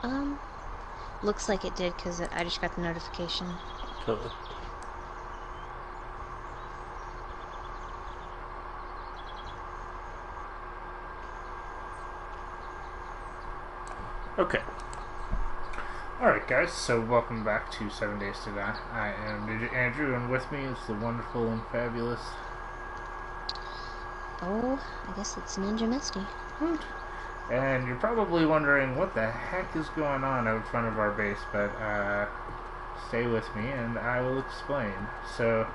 Um, Looks like it did because I just got the notification. Totally. Okay. Alright, guys, so welcome back to 7 Days to Die. I am Midget Andrew, and with me is the wonderful and fabulous. Oh, I guess it's Ninja Misty. Woot. And you're probably wondering what the heck is going on out front of our base, but stay with me and I will explain. So,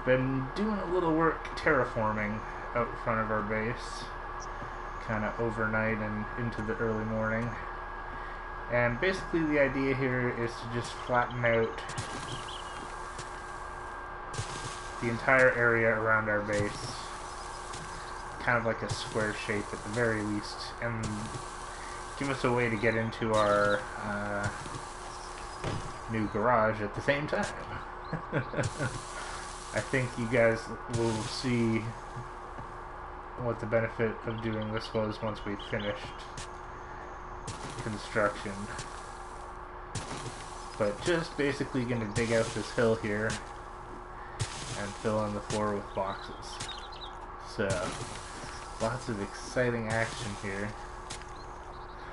been doing a little work terraforming out front of our base, kind of overnight and into the early morning. And basically the idea here is to just flatten out the entire area around our base, kind of like a square shape at the very least, and give us a way to get into our new garage at the same time. I think you guys will see what the benefit of doing this was once we finished construction. But just basically going to dig out this hill here and fill in the floor with boxes. So, lots of exciting action here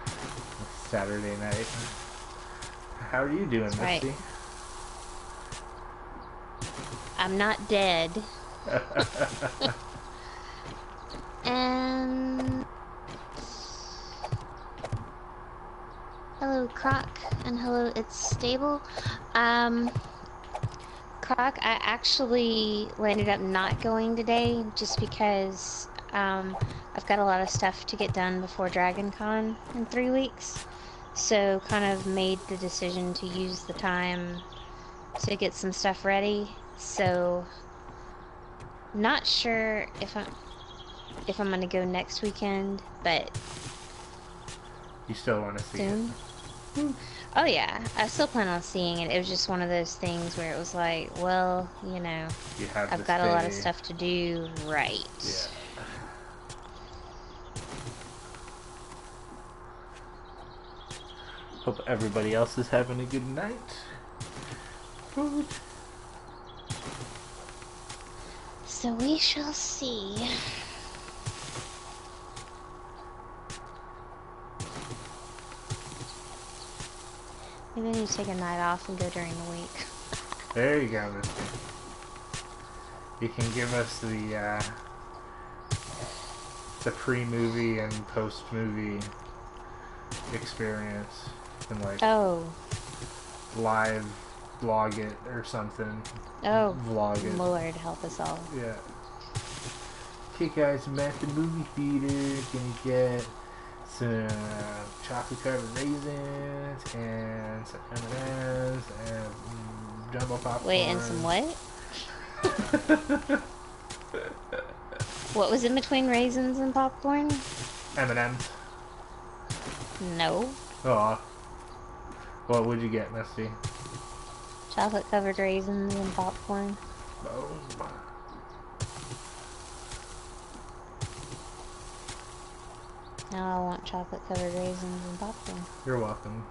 this Saturday night. How are you doing, Misty? Right. I'm not dead. And hello, Croc, and hello, it's Stable. Croc, I actually ended up not going today just because I've got a lot of stuff to get done before Dragon Con in 3 weeks. So kind of made the decision to use the time to get some stuff ready. So not sure if I'm gonna go next weekend, but You still want to see soon. it? Oh yeah, I still plan on seeing it. It was just one of those things where it was like, well, you know, You have I've this got a lot of day. stuff to do, right? Yeah. Hope everybody else is having a good night. Food. So we shall see. Maybe I need to take a night off and go during the week. There you go, Misty. You can give us the pre-movie and post-movie experience. You can like Oh, live vlog it or something. oh, Vlog it. Lord help us all. Yeah. Okay, guys, I'm at the movie theater. Gonna get some chocolate covered raisins and some M&Ms and jumbo popcorn. Wait, and some what? What was in between raisins and popcorn? M&Ms. No. Aw. What would you get, Misty? Chocolate covered raisins and popcorn. Boom. Now I want chocolate covered raisins and popcorn. You're welcome.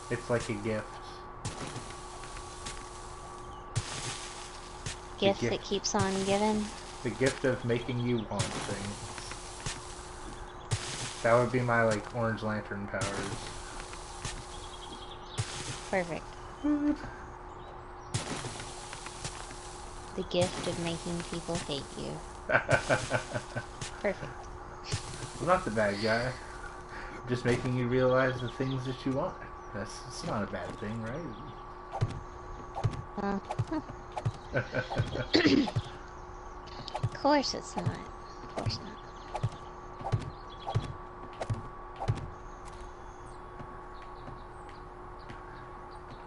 It's like a gift. Gift that keeps on giving. The gift of making you want things. That would be my, like, Orange Lantern powers. Perfect. The gift of making people hate you. Perfect. I'm not the bad guy. I'm just making you realize the things that you want. It's not a bad thing, right? Of course it's not. Of course not.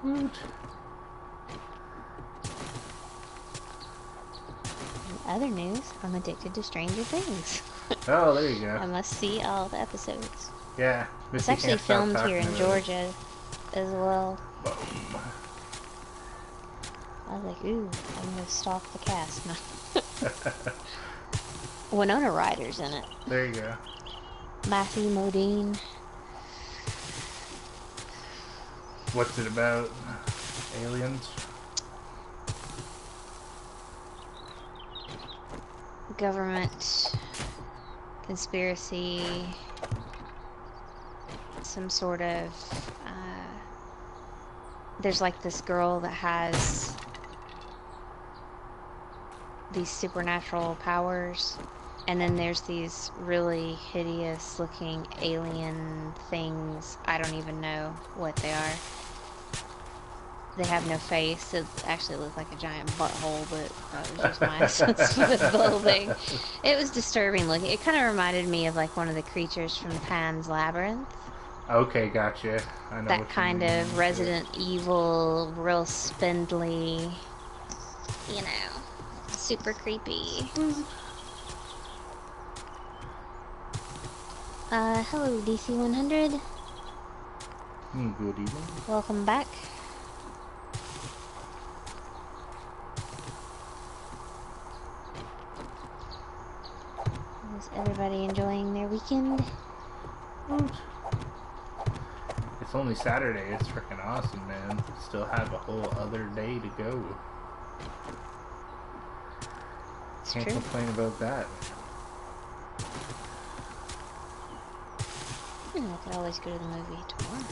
Woot. In other news, I'm addicted to Stranger Things. Oh, there you I go. must see all the episodes. Yeah. It's Misty actually can't stop filmed talking here in about Georgia as well. Boom. I was like, ooh, I'm gonna stalk the cast. No. Winona Ryder's in it. There you go. Matthew Modine. What's it about? Aliens? Government. Conspiracy. Some sort of... there's like this girl that has these supernatural powers, and then there's these really hideous looking alien things. I don't even know what they are. They have no face. It actually looked like a giant butthole, but that was just my assessment of the whole thing. It was disturbing looking. It kind of reminded me of like one of the creatures from Pan's Labyrinth. Okay, gotcha. I know That what you kind mean. of Resident Evil, real spindly, you know, super creepy. Hello DC 100. Good evening. Welcome back. Is everybody enjoying their weekend? It's only Saturday. It's freaking awesome, man. Still have a whole other day to go. It's Can't true. complain about that. I could always go to the movie tomorrow.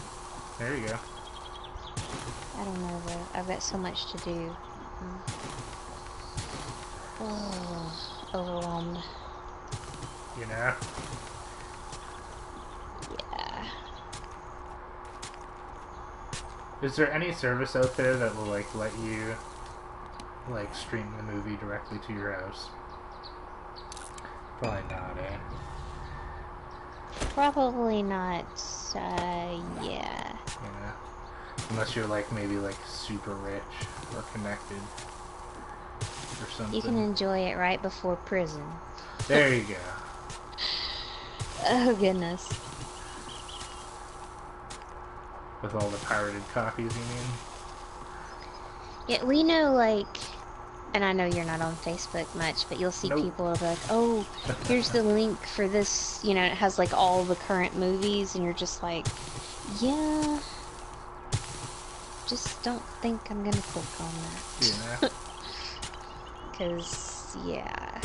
There you go. I don't know though. I've got so much to do. Oh, overwhelmed. You know? Yeah. Is there any service out there that will like let you like stream the movie directly to your house? Probably not, eh? Probably not. Yeah. You know? Unless you're like maybe like super rich or connected or something. You can enjoy it right before prison. There you go. Oh goodness. With all the pirated copies, you mean? Yeah, we know like, and I know you're not on Facebook much, but you'll see Nope. people will be like, oh, here's the link for this, you know, it has like all the current movies, and you're just like, yeah, just don't think I'm gonna click on that. Yeah. Cause, yeah.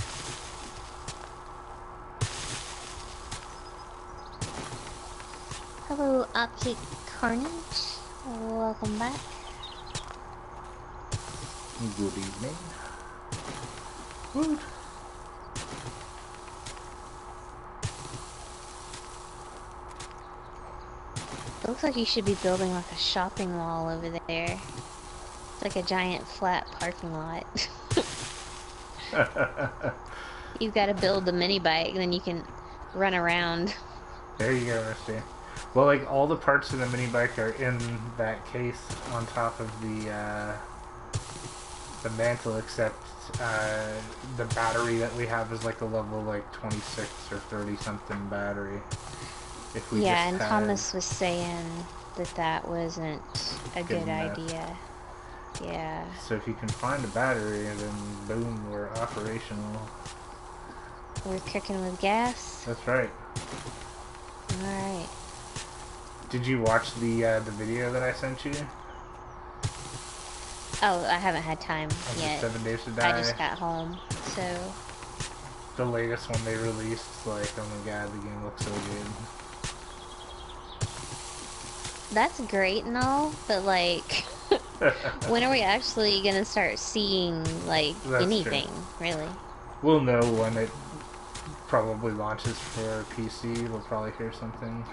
Hello, Optic Carnage. Welcome back. Good evening. Woot. It looks like you should be building like a shopping mall over there. It's like a giant flat parking lot. You've got to build the mini bike, then you can run around. There you go, Misty. Well, like all the parts of the mini bike are in that case on top of the mantle, except the battery that we have is like a level like 26 or 30 something battery. If we Yeah, just and had Thomas was saying that that wasn't a good enough. idea. Yeah. So if you can find a battery, then boom, we're operational. We're cooking with gas. That's right. Alright. Did you watch the video that I sent you? Oh, I haven't had time Of yet. the 7 Days to Die? I just got home, so... The latest one they released, like, oh my god, the game looks so good. That's great and all, but like... when are we actually gonna start seeing, like, That's anything, true. really? We'll know when it probably launches for PC. We'll probably hear something.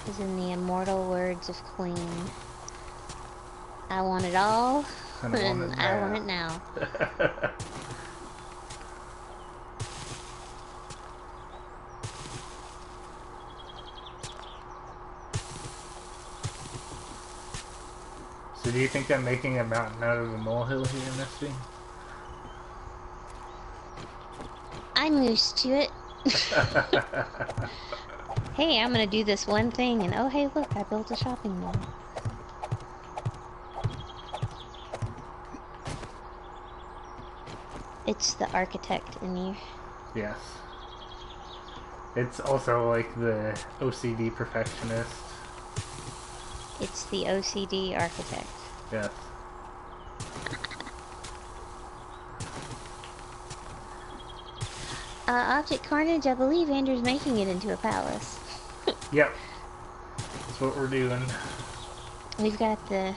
Is in the immortal words of Queen. I want it all, And I want it and I want it now. So do you think I'm making a mountain out of a molehill here, Misty? I'm used to it. Hey, I'm gonna do this one thing, and oh hey look, I built a shopping mall. It's the architect in you. Yes. It's also like the OCD perfectionist. It's the OCD architect. Yes. Object Carnage, I believe Andrew's making it into a palace. Yep. That's what we're doing. We've got the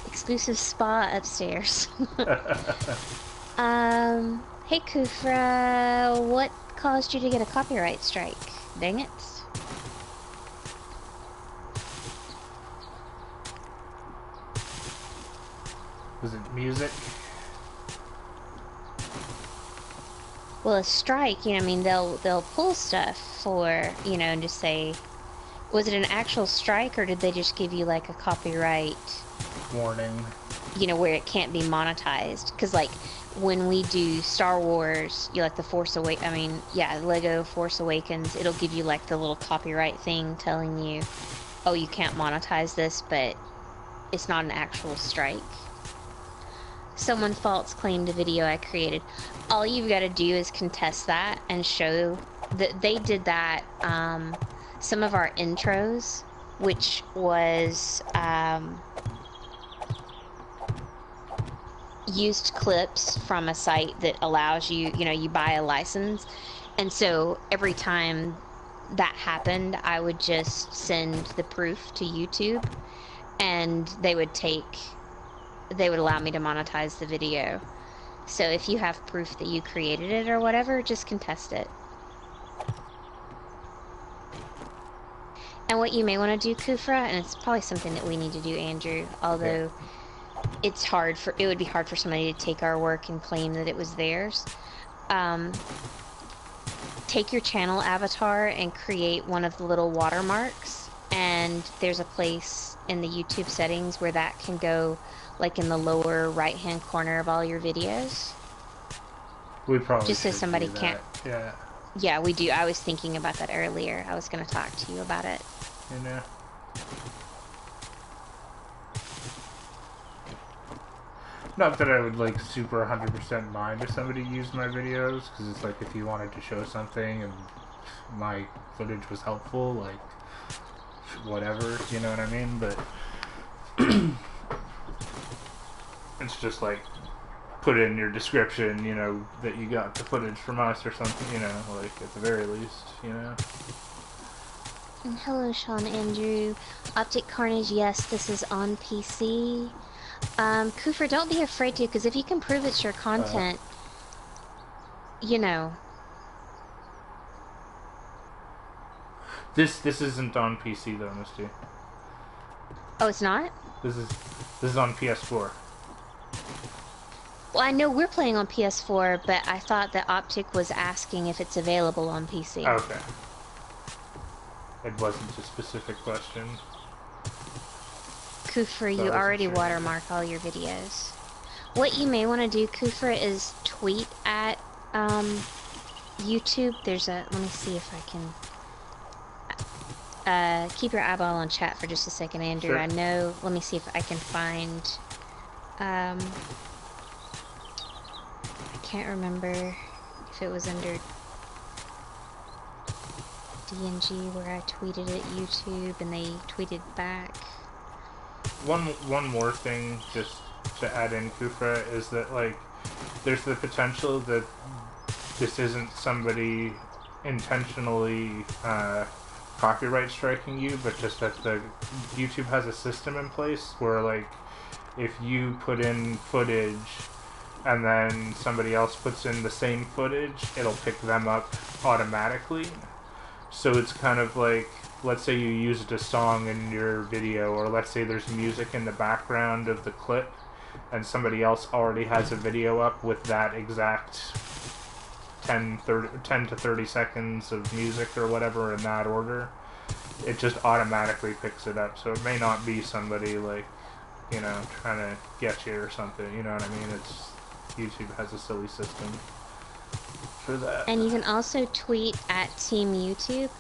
exclusive spa upstairs. Hey Kufra, what caused you to get a copyright strike? Dang it. Was it music? Well, a strike, I mean, they'll pull stuff for, and just say, was it an actual strike or did they just give you like a copyright, Warning. where it can't be monetized? Because like when we do Star Wars, you like the Lego Force Awakens, it'll give you like the little copyright thing telling you, oh, you can't monetize this, but it's not an actual strike. Someone false claimed a video I created. All you've got to do is contest that and show that they did that. Some of our intros, which was used clips from a site that allows you, you buy a license. And so every time that happened, I would just send the proof to YouTube and they would allow me to monetize the video. So if you have proof that you created it or whatever, just contest it. And what you may want to do, Kufra, and it's probably something that we need to do, Andrew, although it would be hard for somebody to take our work and claim that it was theirs. Take your channel avatar and create one of the little watermarks, and there's a place in the YouTube settings where that can go, like in the lower right hand corner of all your videos. We probably just so should somebody do that. can't. Yeah, we do. I was thinking about that earlier. I was going to talk to you about it. Not that I would like super 100% mind if somebody used my videos, because it's like if you wanted to show something and my footage was helpful, like whatever, you know what I mean? But it's just like put in your description, that you got the footage from us or something, like at the very least, And hello, Sean Andrew. Optic Carnage, yes, this is on PC. Kufra, don't be afraid to, because if you can prove it's your content, This isn't on PC though, Misty. Oh, it's not? This is on PS4. Well, I know we're playing on PS4, but I thought that Optic was asking if it's available on PC. Okay. It wasn't a specific question. Kufra, you already watermark all your videos. What you may want to do, Kufra, is tweet at YouTube. Let me see if I can keep your eyeball on chat for just a second, Andrew. Sure. I know, let me see if I can find I can't remember if it was under DNG where I tweeted at YouTube and they tweeted back. One more thing just to add in, Kufra, is that like there's the potential that this isn't somebody intentionally copyright striking you, but just that the YouTube has a system in place where like if you put in footage and then somebody else puts in the same footage, it'll pick them up automatically. So it's kind of like, let's say you used a song in your video, or let's say there's music in the background of the clip, and somebody else already has a video up with that exact 10 to 30 seconds of music or whatever in that order. It just automatically picks it up. So it may not be somebody like, trying to get you or something, you know what I mean? YouTube has a silly system for that. And you can also tweet at Team YouTube,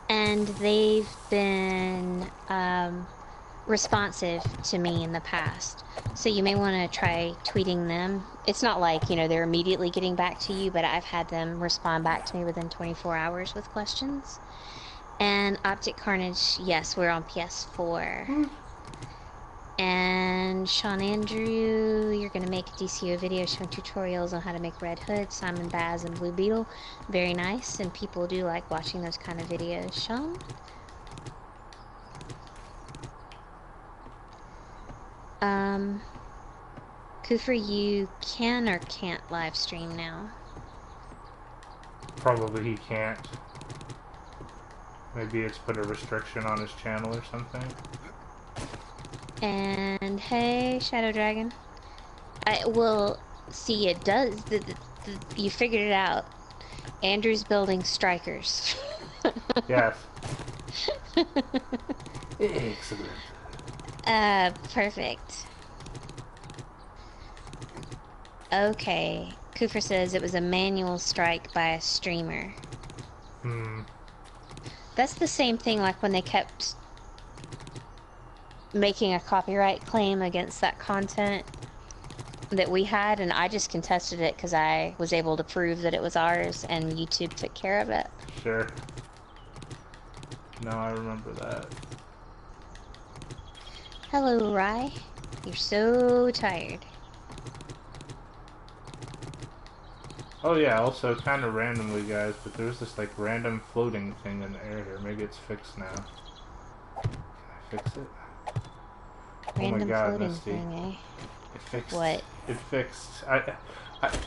and they've been responsive to me in the past. So you may want to try tweeting them. It's not like, they're immediately getting back to you, but I've had them respond back to me within 24 hours with questions. And Optic Carnage, yes, we're on PS4. And Sean Andrew, you're going to make a DCO video showing tutorials on how to make Red Hood, Simon Baz, and Blue Beetle. Very nice, and people do like watching those kind of videos. Sean? Kufr, you can or can't live stream now? Probably he can't. Maybe it's put a restriction on his channel or something. And hey, Shadow Dragon. Well, see, it does. You figured it out. Andrew's building strikers. Yes. Excellent. Perfect. Okay. Kufr says it was a manual strike by a streamer. That's the same thing like when they kept making a copyright claim against that content that we had, and I just contested it because I was able to prove that it was ours, and YouTube took care of it. Sure. No, I remember that. Hello, Rye. You're so tired. Oh yeah, also kind of randomly, guys, but there's this like random floating thing in the air here. Maybe it's fixed now. Can I fix it? Random oh my god, floating Misty. thing, eh? It fixed. What? It fixed.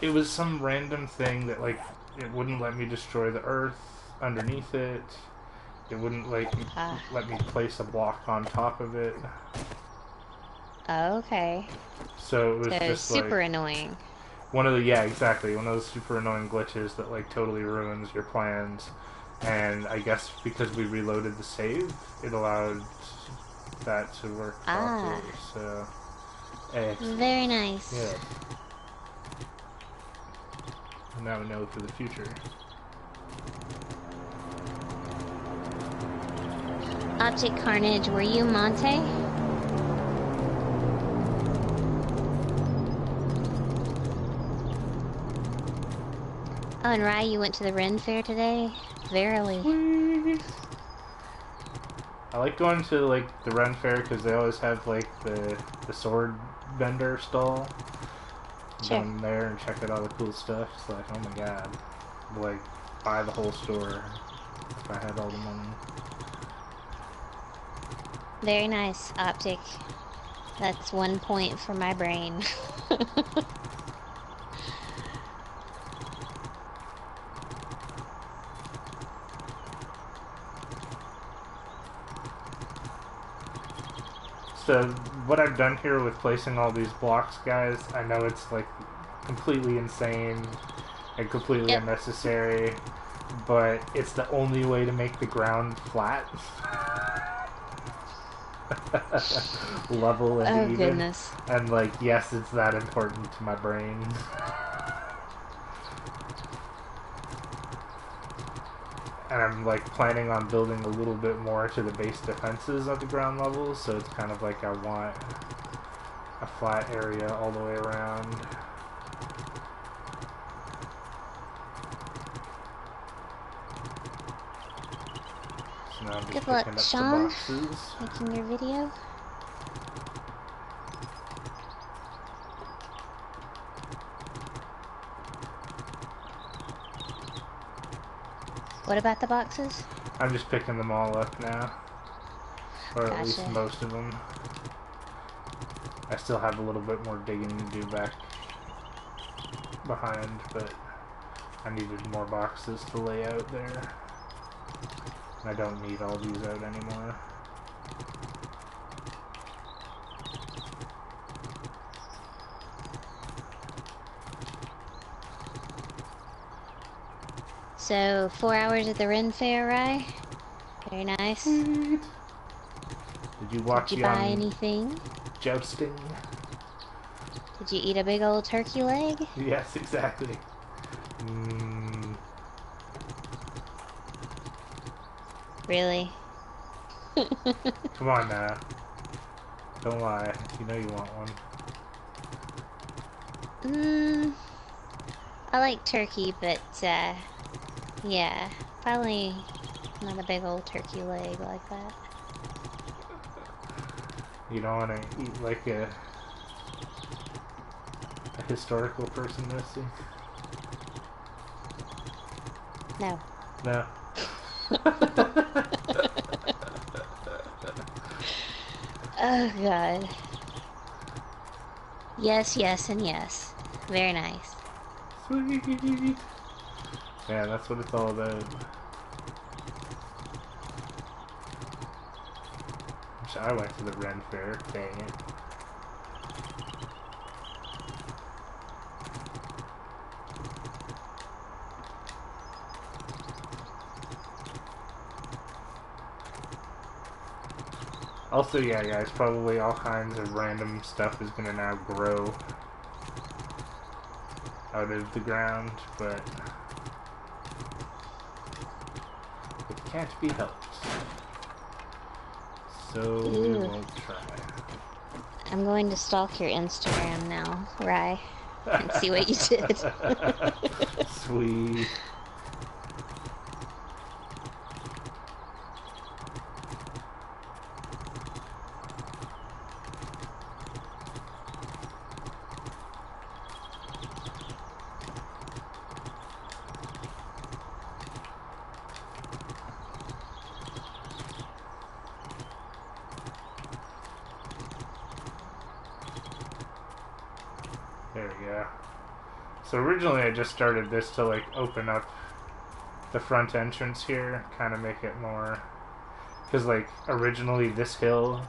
It was some random thing that like it wouldn't let me destroy the earth underneath it. It wouldn't let me place a block on top of it. Okay. So it was So just super like annoying. one of the exactly one of those super annoying glitches that like totally ruins your plans. And I guess because we reloaded the save, it allowed that to work properly. So very nice. Yeah. Now we know for the future. Optic Carnage, were you Monte? Oh, and Rye, you went to the Ren Fair today? Verily. Sweet. I like going to like the Ren Fair because they always have like the sword vendor stall. Sure. Go in there and check out all the cool stuff. It's like, oh my god, I'd, like buy the whole store if I had all the money. Very nice, Optic. That's 1 point for my brain. So what I've done here with placing all these blocks, guys, I know it's like completely insane and completely unnecessary, but it's the only way to make the ground flat. Level and even. Goodness. And like, yes, it's that important to my brain. And I'm like planning on building a little bit more to the base defenses at the ground level, so it's kind of like I want a flat area all the way around. So now I'm just Good luck, picking up Sean, some boxes. making your video. What about the boxes? I'm just picking them all up now. Or at least most of them. I still have a little bit more digging to do back behind, but I needed more boxes to lay out there. I don't need all these out anymore. So, 4 hours at the Ren Fair, Rye? Very nice. Sweet. Did you watch Did you buy anything? Jousting? Did you eat a big old turkey leg? Yes, exactly. Really? Come on now. Don't lie. You know you want one. I like turkey, but, yeah, probably not a big old turkey leg like that. You don't want to eat like a historical person, Misty? No. No. Oh, God. Yes, yes, and yes. Very nice. Sweet. Yeah, that's what it's all about. Wish I went to the Ren Fair. Dang it. Also, yeah, guys, probably all kinds of random stuff is gonna now grow out of the ground, but it can't be helped. So we Ooh. won't try. I'm going to stalk your Instagram now, Rye, and see what you did. Sweet. There we go. So originally I just started this to like open up the front entrance here, kind of make it more, because like originally this hill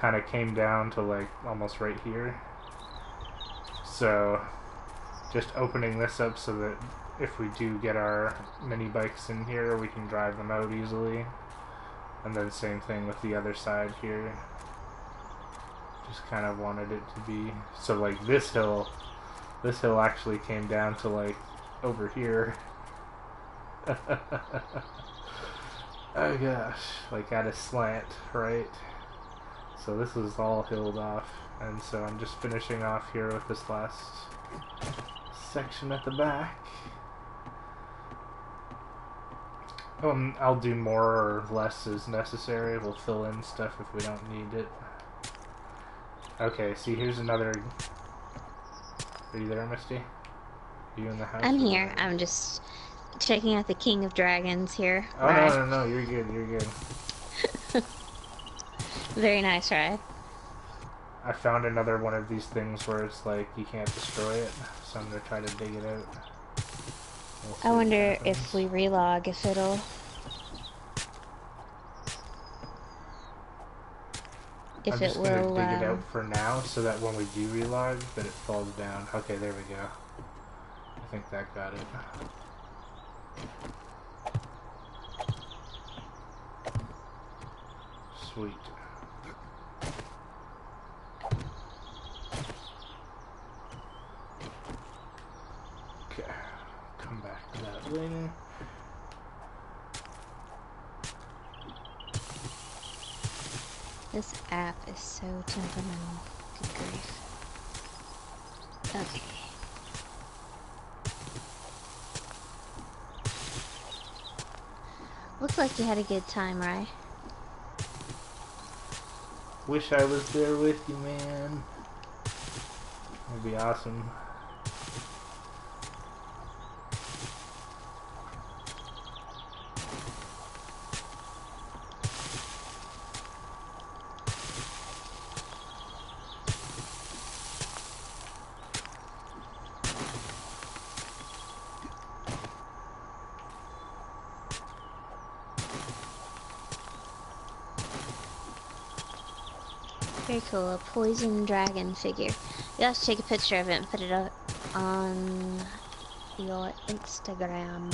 kind of came down to like almost right here. So just opening this up so that if we do get our mini bikes in here, we can drive them out easily. And then same thing with the other side here. Just kind of wanted it to be so like this hill actually came down to like over here. Oh gosh, like at a slant, right? So this is all hilled off, and so I'm just finishing off here with this last section at the back. I'll do more or less as necessary. We'll fill in stuff if we don't need it. Okay, see, here's another. Are you there, Misty? Are you in the house? I'm Or here. whatever? I'm just checking out the King of Dragons here, Oh Rye. no, you're good, you're good. Very nice, Rye. I found another one of these things where it's like you can't destroy it, so I'm gonna try to dig it out. We'll see I what wonder if happens. we relog, if it'll... I'm If it just gonna will, dig it out for now so that when we do relog, that it falls down. Okay, there we go. I think that got it. Sweet. Okay, come back to that later. This app is so temperamental. Good grief. Okay. Looks like you had a good time, Rye. Wish I was there with you, man. That'd be awesome. Very cool. A poison dragon figure. You'll have to take a picture of it and put it up on your Instagram.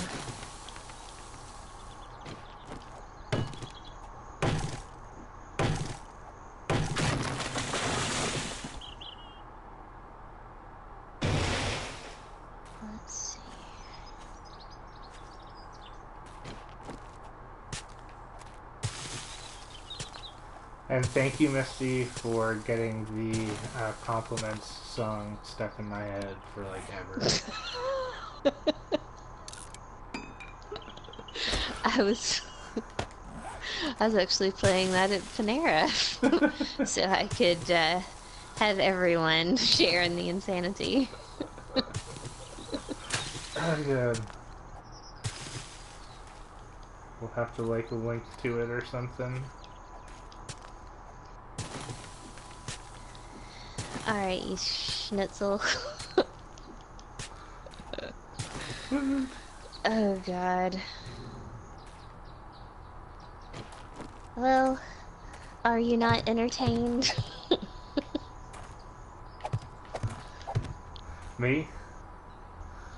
Let's see. And thank you, Misty, for getting the compliments song stuck in my head for like ever. I was I was actually playing that at Panera, so I could have everyone share in the insanity. Oh, good. We'll have to like link to it or something. Alright, you schnitzel. Oh god. Well, are you not entertained? Me?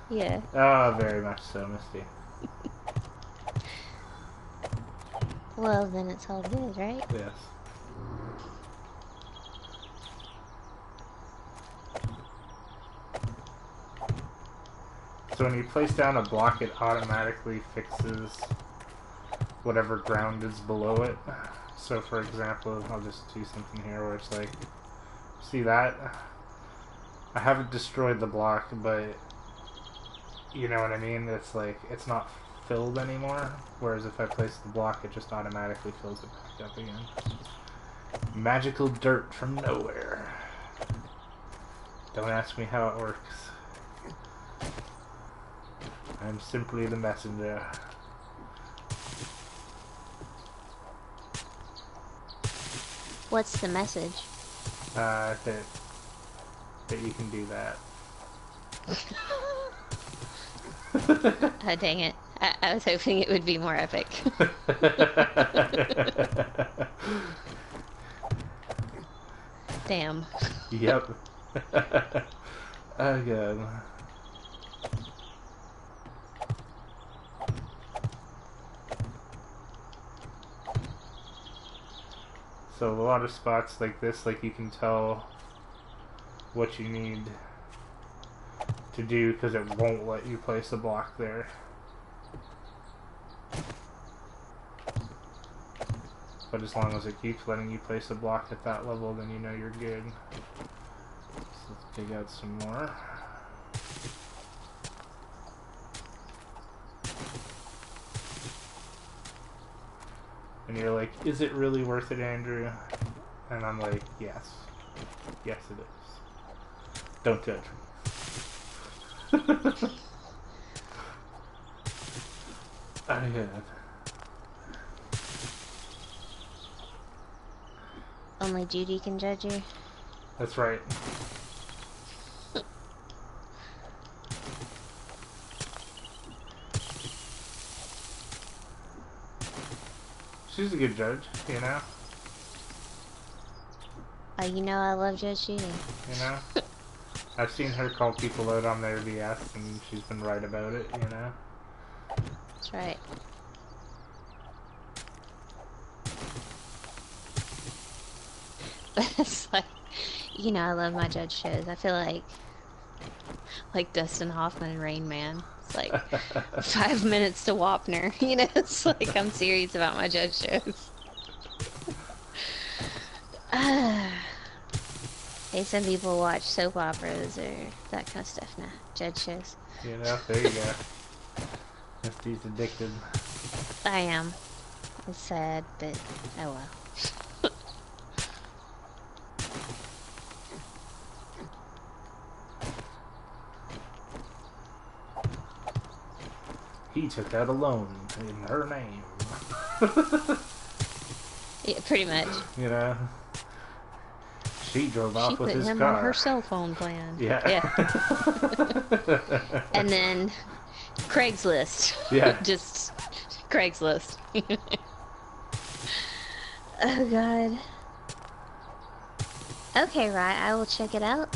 Yeah. Oh, very much so, Misty. Well, then it's all good, right? Yes. So when you place down a block, it automatically fixes whatever ground is below it. So for example, I'll just do something here where it's like, see that? I haven't destroyed the block, but you know what I mean? It's like, it's not filled anymore, whereas if I place the block, it just automatically fills it back up again. Magical dirt from nowhere. Don't ask me how it works. I'm simply the messenger. What's the message? That you can do that. Oh, dang it. I was hoping it would be more epic. Damn. Yep. Oh god. So a lot of spots like this, like you can tell what you need to do because it won't let you place a block there. But as long as it keeps letting you place a block at that level, then you know you're good. So let's dig out some more. And you're like, is it really worth it, Andrew? And I'm like, yes. Yes, it is. Don't judge me. Oh, God. Only Judy can judge you. That's right. She's a good judge, you know? You know I love Judge Judy. You know? I've seen her call people out on their BS, and she's been right about it, you know? That's right. But it's like, you know I love my Judge shows. I feel like Dustin Hoffman and Rain Man. It's like 5 minutes to Wapner. You know, it's like I'm serious about my Judge shows. Hey, some people watch soap operas or that kind of stuff now. Judge shows. You know? There you go. Misty's addicted. I am. It's sad, but oh well. He took out a loan in her name. Yeah, pretty much. You know? She drove She off with put his him car. on her cell phone plan. Yeah. And then Craigslist. Yeah. Just Craigslist. Oh god. Okay, right, I will check it out.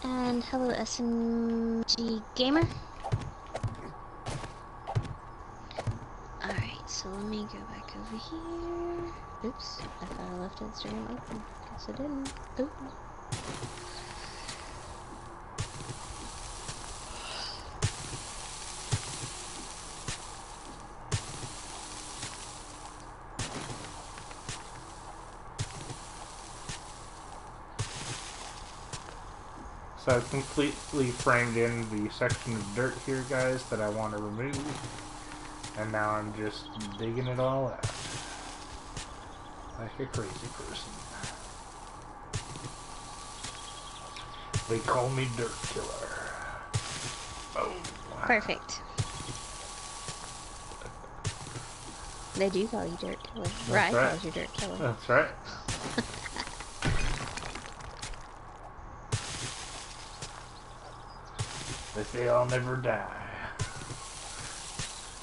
And hello SMG Gamer. Alright, so let me go back over here. Oops, I thought I left Instagram open. Guess I didn't. Ooh. So I've completely framed in the section of dirt here, guys, that I want to remove. And now I'm just digging it all out. Like a crazy person. They call me Dirt Killer. Oh. Perfect. They do call you Dirt Killer. Rye Right. calls you Dirt Killer. That's right. They say I'll never die.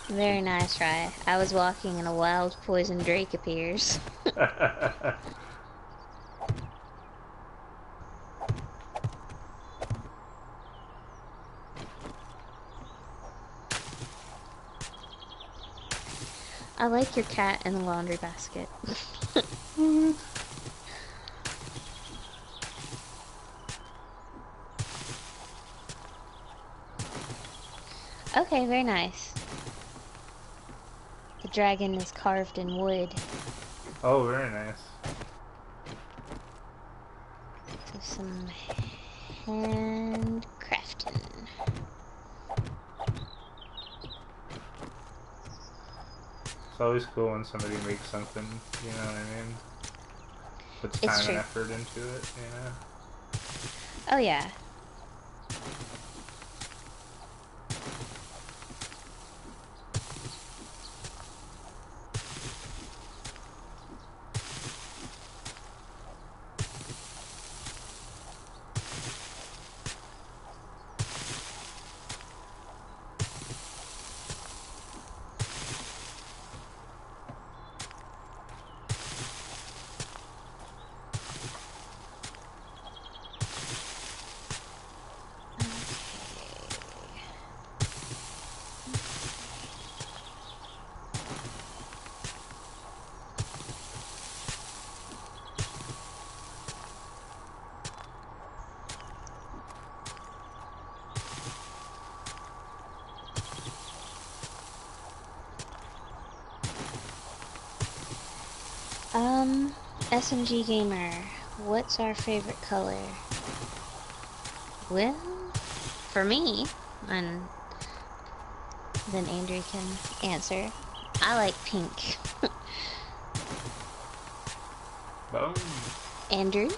Very nice, Rye. I was walking and a wild poison drake appears. I like your cat in the laundry basket. Okay, very nice. The dragon is carved in wood. Oh, very nice. So some handcrafting. It's always cool when somebody makes something, you know what I mean? Puts It's time and true. effort into it, you know? Oh yeah. SMG Gamer, what's our favorite color? Well, for me, and then Andrew can answer, I like pink. Boom. Andrew?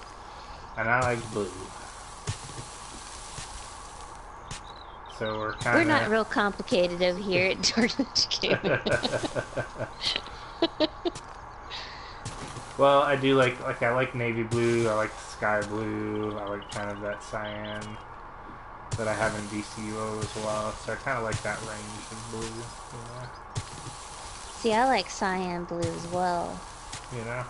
And I like blue. So we're We're kind not of... real complicated over here at Georgia Gamer. Well, I do like I like navy blue, I like sky blue, I like kind of that cyan that I have in DCUO as well. So I kind of like that range of blue, See, I like cyan blue as well. you know?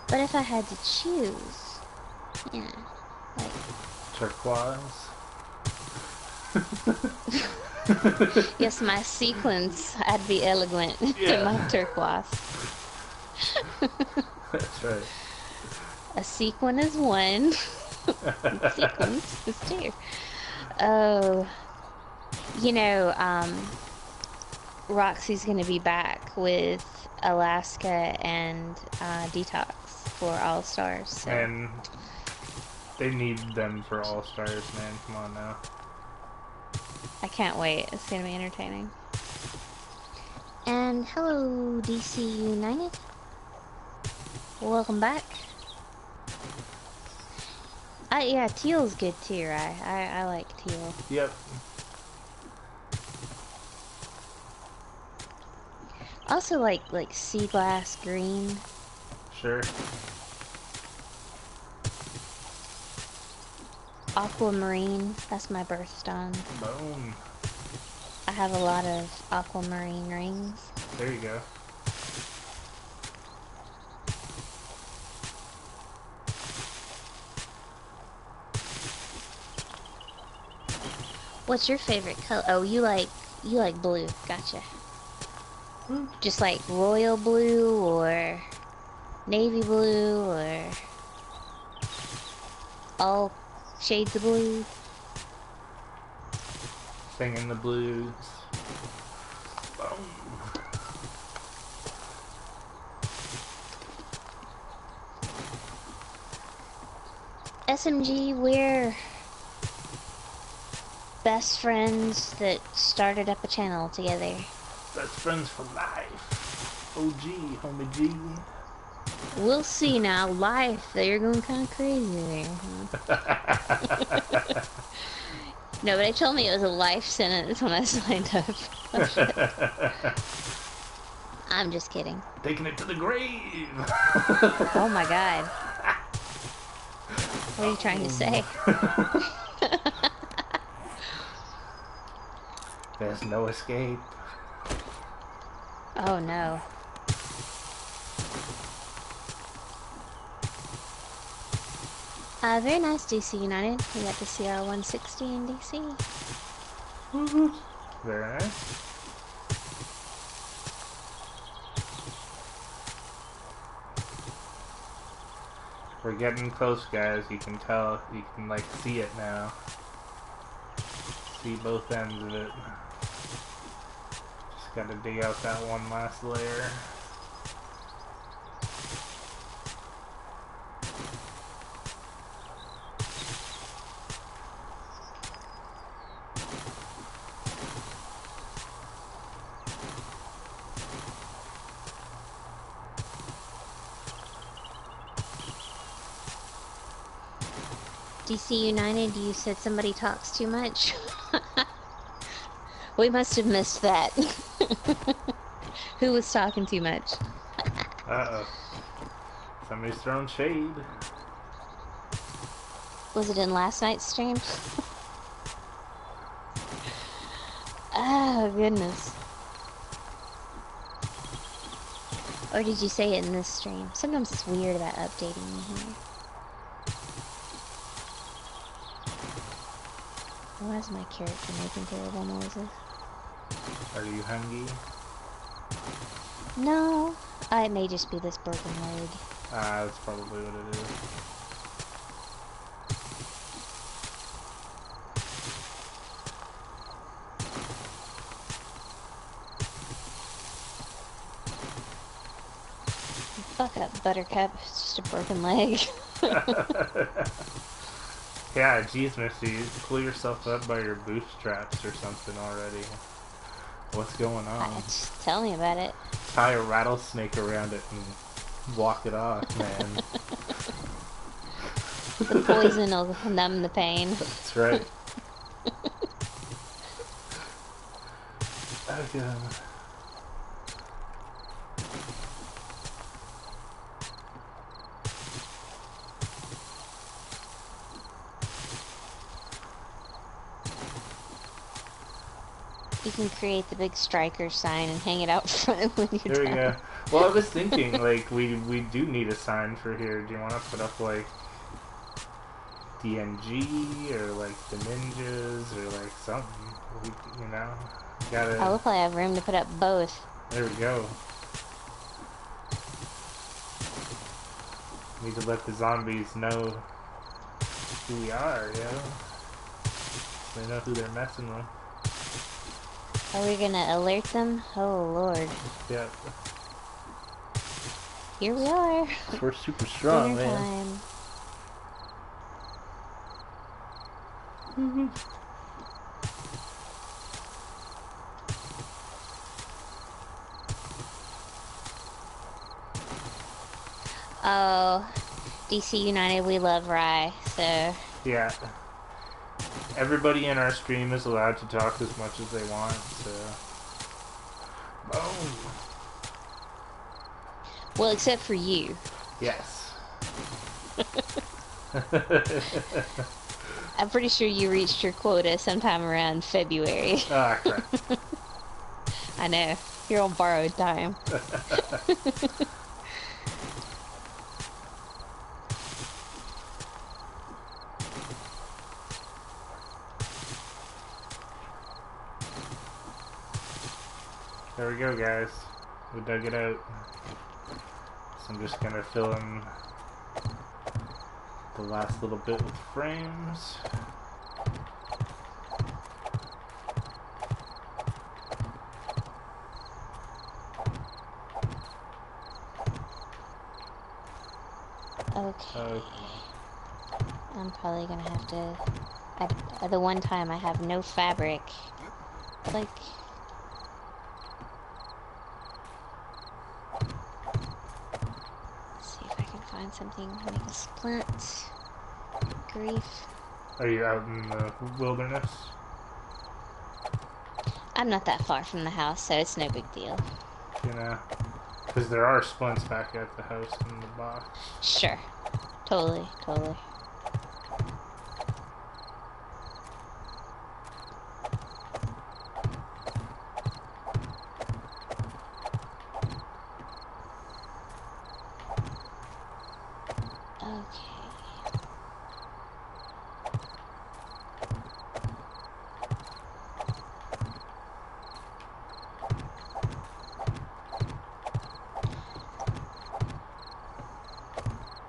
But if I had to choose, yeah, like... Turquoise. Yes, my sequins, I'd be elegant in my Yeah. turquoise. That's right. A sequin is one, sequins is two. Oh, you know, Roxy's gonna be back with Alaska and Detox for All Stars, so And they need them for All Stars, man. Come on now. I can't wait. It's gonna be entertaining. And hello, DC United. Welcome back. Yeah, teal's good too, right? I like teal. Yep. Also like sea glass green. Sure. Aquamarine, that's my birthstone. Boom. I have a lot of aquamarine rings. There you go. What's your favorite color? Oh, you like blue. Gotcha. Just like royal blue or navy blue or all shades of blue. Singing the blues. Boom. SMG, we're best friends that started up a channel together. Best friends for life. OG, homie G. We'll see now. Life, you're going kind of crazy there. No, but they told me it was a life sentence when I signed up. Oh, shit. I'm just kidding. Taking it to the grave. Oh my god. What are you trying to say? There's no escape. Oh no. Very nice, DC United. We got the CR-160 in DC. Very nice. We're getting close, guys. You can tell. You can, like, see it now. See both ends of it. Just gotta dig out that one last layer. DC United, you said somebody talks too much. We must have missed that. Who was talking too much? Uh-oh. Somebody's throwing shade. Was it in last night's stream? Oh, goodness. Or did you say it in this stream? Sometimes it's weird about updating here. Why is my character making terrible noises? Are you hungry? No. It may just be this broken leg. That's probably what it is. Fuck up, Buttercup. It's just a broken leg. Yeah, geez, Missy, pull yourself up by your bootstraps or something already. What's going on? Just tell me about it. Tie a rattlesnake around it and walk it off, man. The poison will numb the pain. That's right. Okay. You can create the big striker sign and hang it out front when you're There we done. go. Well, I was thinking, like, we do need a sign for here. Do you want to put up, like, DNG or, like, the ninjas or, like, something? You know? Gotta... I will probably have room to put up both. There we go. Need to let the zombies know who we are, yo. They know who they're messing with. Are we gonna alert them? Oh lord. Yep. Here we are. We're super strong, Dinner man. time. Oh, DC United, we love Rye, so... Yeah. Everybody in our stream is allowed to talk as much as they want, so... Boom! Well, except for you. Yes. I'm pretty sure you reached your quota sometime around February. Ah, crap. I know. You're on borrowed time. There we go, guys. We dug it out. So I'm just gonna fill in the last little bit with frames. Okay. Oh, I'm probably gonna have to... the one time I have no fabric. Like... Let's see if I can find something to make a splint. Grief. Are you out in the wilderness? I'm not that far from the house, so it's no big deal. You know? Because there are splints back at the house in the box. Sure. Totally, totally. Okay.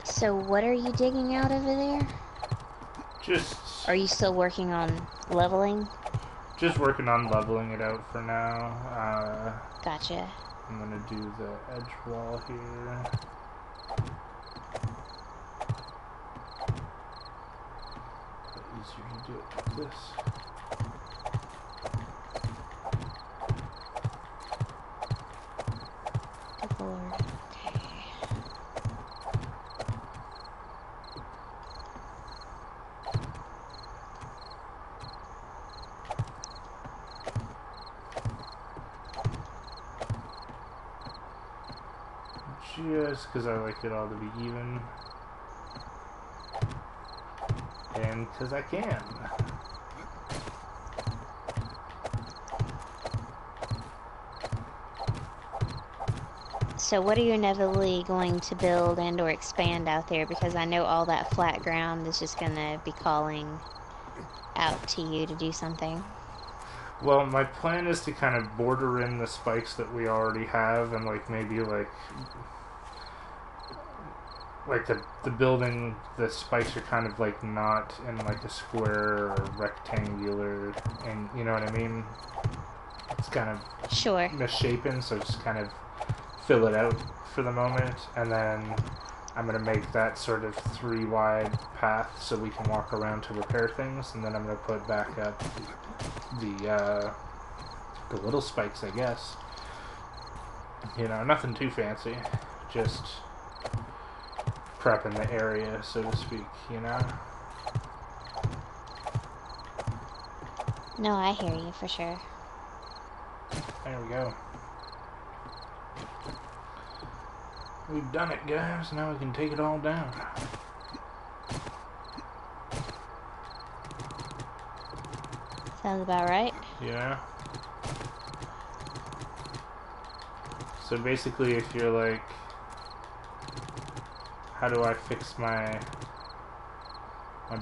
So what are you digging out over there? Just Are you still working on leveling? just working on leveling it out for now. Gotcha. I'm gonna do the edge wall here. Easier to do it like this. Good lord. Okay. Just because I like it all to be even. And because I can. So what are you inevitably going to build and or expand out there? Because I know all that flat ground is just going to be calling out to you to do something. Well, my plan is to kind of border in the spikes that we already have and like maybe like the building, the spikes are kind of like not in like a square or rectangular, and you know what I mean? It's kind of Sure. misshapen, so just kind of fill it out for the moment, and then I'm going to make that sort of 3 wide path so we can walk around to repair things, and then I'm going to put back up the little spikes, I guess. You know, nothing too fancy, just prepping the area, so to speak, you know? No, I hear you for sure. There we go. We've done it, guys. Now we can take it all down. Sounds about right. Yeah. So basically, if you're like, how do I fix my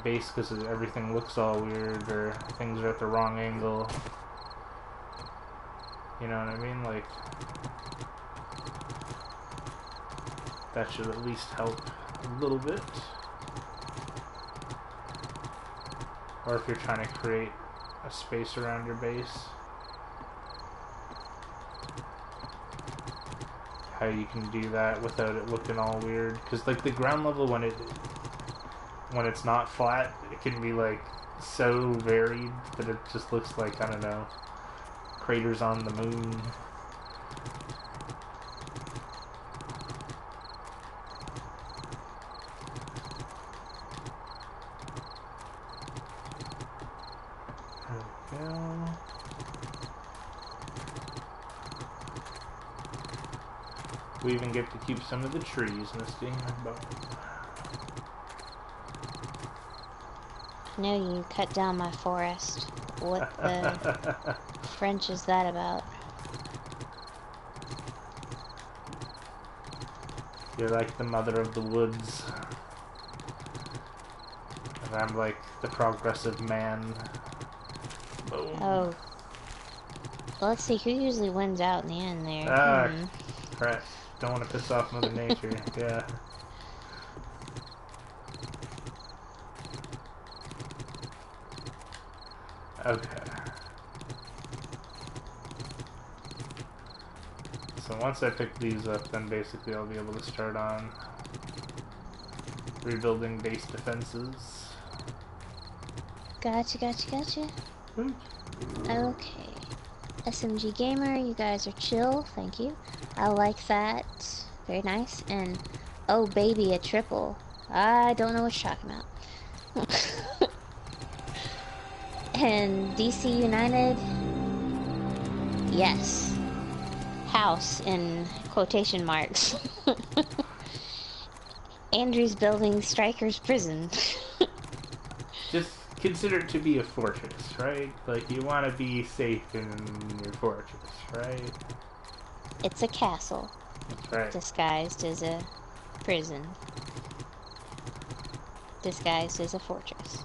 base because everything looks all weird or things are at the wrong angle? You know what I mean? Like, that should at least help a little bit. Or if you're trying to create a space around your base, how you can do that without it looking all weird. Because like the ground level, when it's not flat, it can be like so varied that it just looks like, I don't know, craters on the moon. There we go. We even get to keep some of the trees, Misty. But No, you cut down my forest. What the French is that about? you're like the mother of the woods. And I'm like the progressive man. Boom. Oh. Well, let's see, who usually wins out in the end there? Ah, crap. Don't want to piss off Mother Nature. Yeah. Okay. So once I pick these up, then basically I'll be able to start on rebuilding base defenses. Gotcha, gotcha, gotcha. Hmm. Okay. SMG Gamer, you guys are chill. Thank you. I like that. Very nice. And, oh baby, a triple. I don't know what you're talking about. And DC United, yes. House in quotation marks. Andrew's building Striker's prison. Just consider it to be a fortress, right? Like, you want to be safe in your fortress, right? It's a castle That's right. disguised as a prison, disguised as a fortress.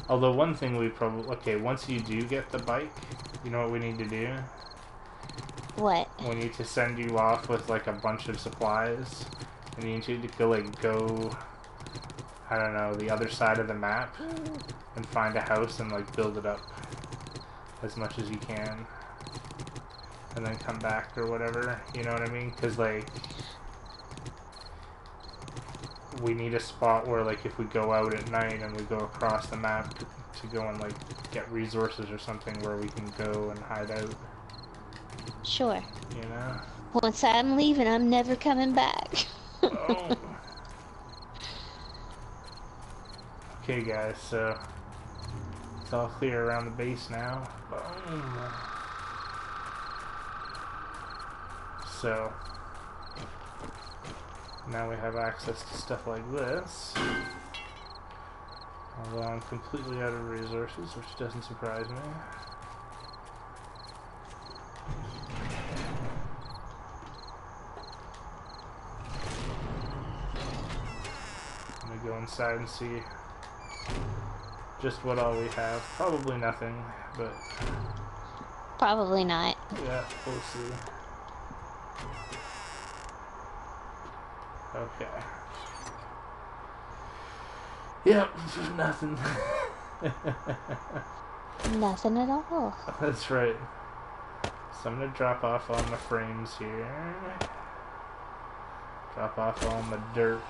Although one thing we probably... Okay, once you do get the bike, you know what we need to do? What? We need to send you off with, like, a bunch of supplies. And you need to go, like, go... I don't know, the other side of the map. And find a house and, like, build it up as much as you can. And then come back or whatever, you know what I mean? Because, like... we need a spot where, like, if we go out at night and we go across the map to go and, like, get resources or something where we can go and hide out, Sure. you know? Once I'm leaving, I'm never coming back. Oh. Okay, guys, so it's all clear around the base now. Boom. So now we have access to stuff like this. Although I'm completely out of resources, which doesn't surprise me. I'm gonna go inside and see just what all we have. Probably nothing, but Probably not. yeah, we'll see. Okay. Yep, nothing. Nothing at all. That's right. So I'm gonna drop off all my frames here. Drop off all my dirt.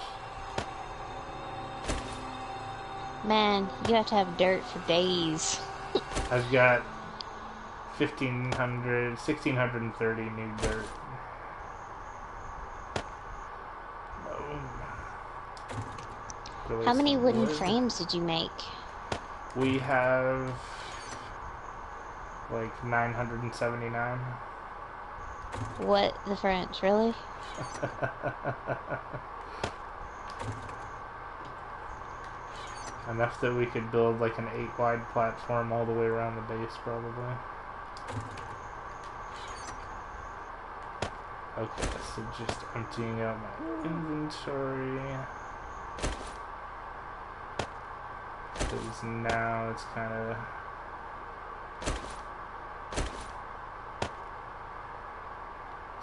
Man, you have to have dirt for days. I've got 1,630 new dirt. How many wooden frames did you make? We have like 979. What the French, really? Enough that we could build like an 8 wide platform all the way around the base, probably. Okay, so just emptying out my inventory. Because now it's kind of...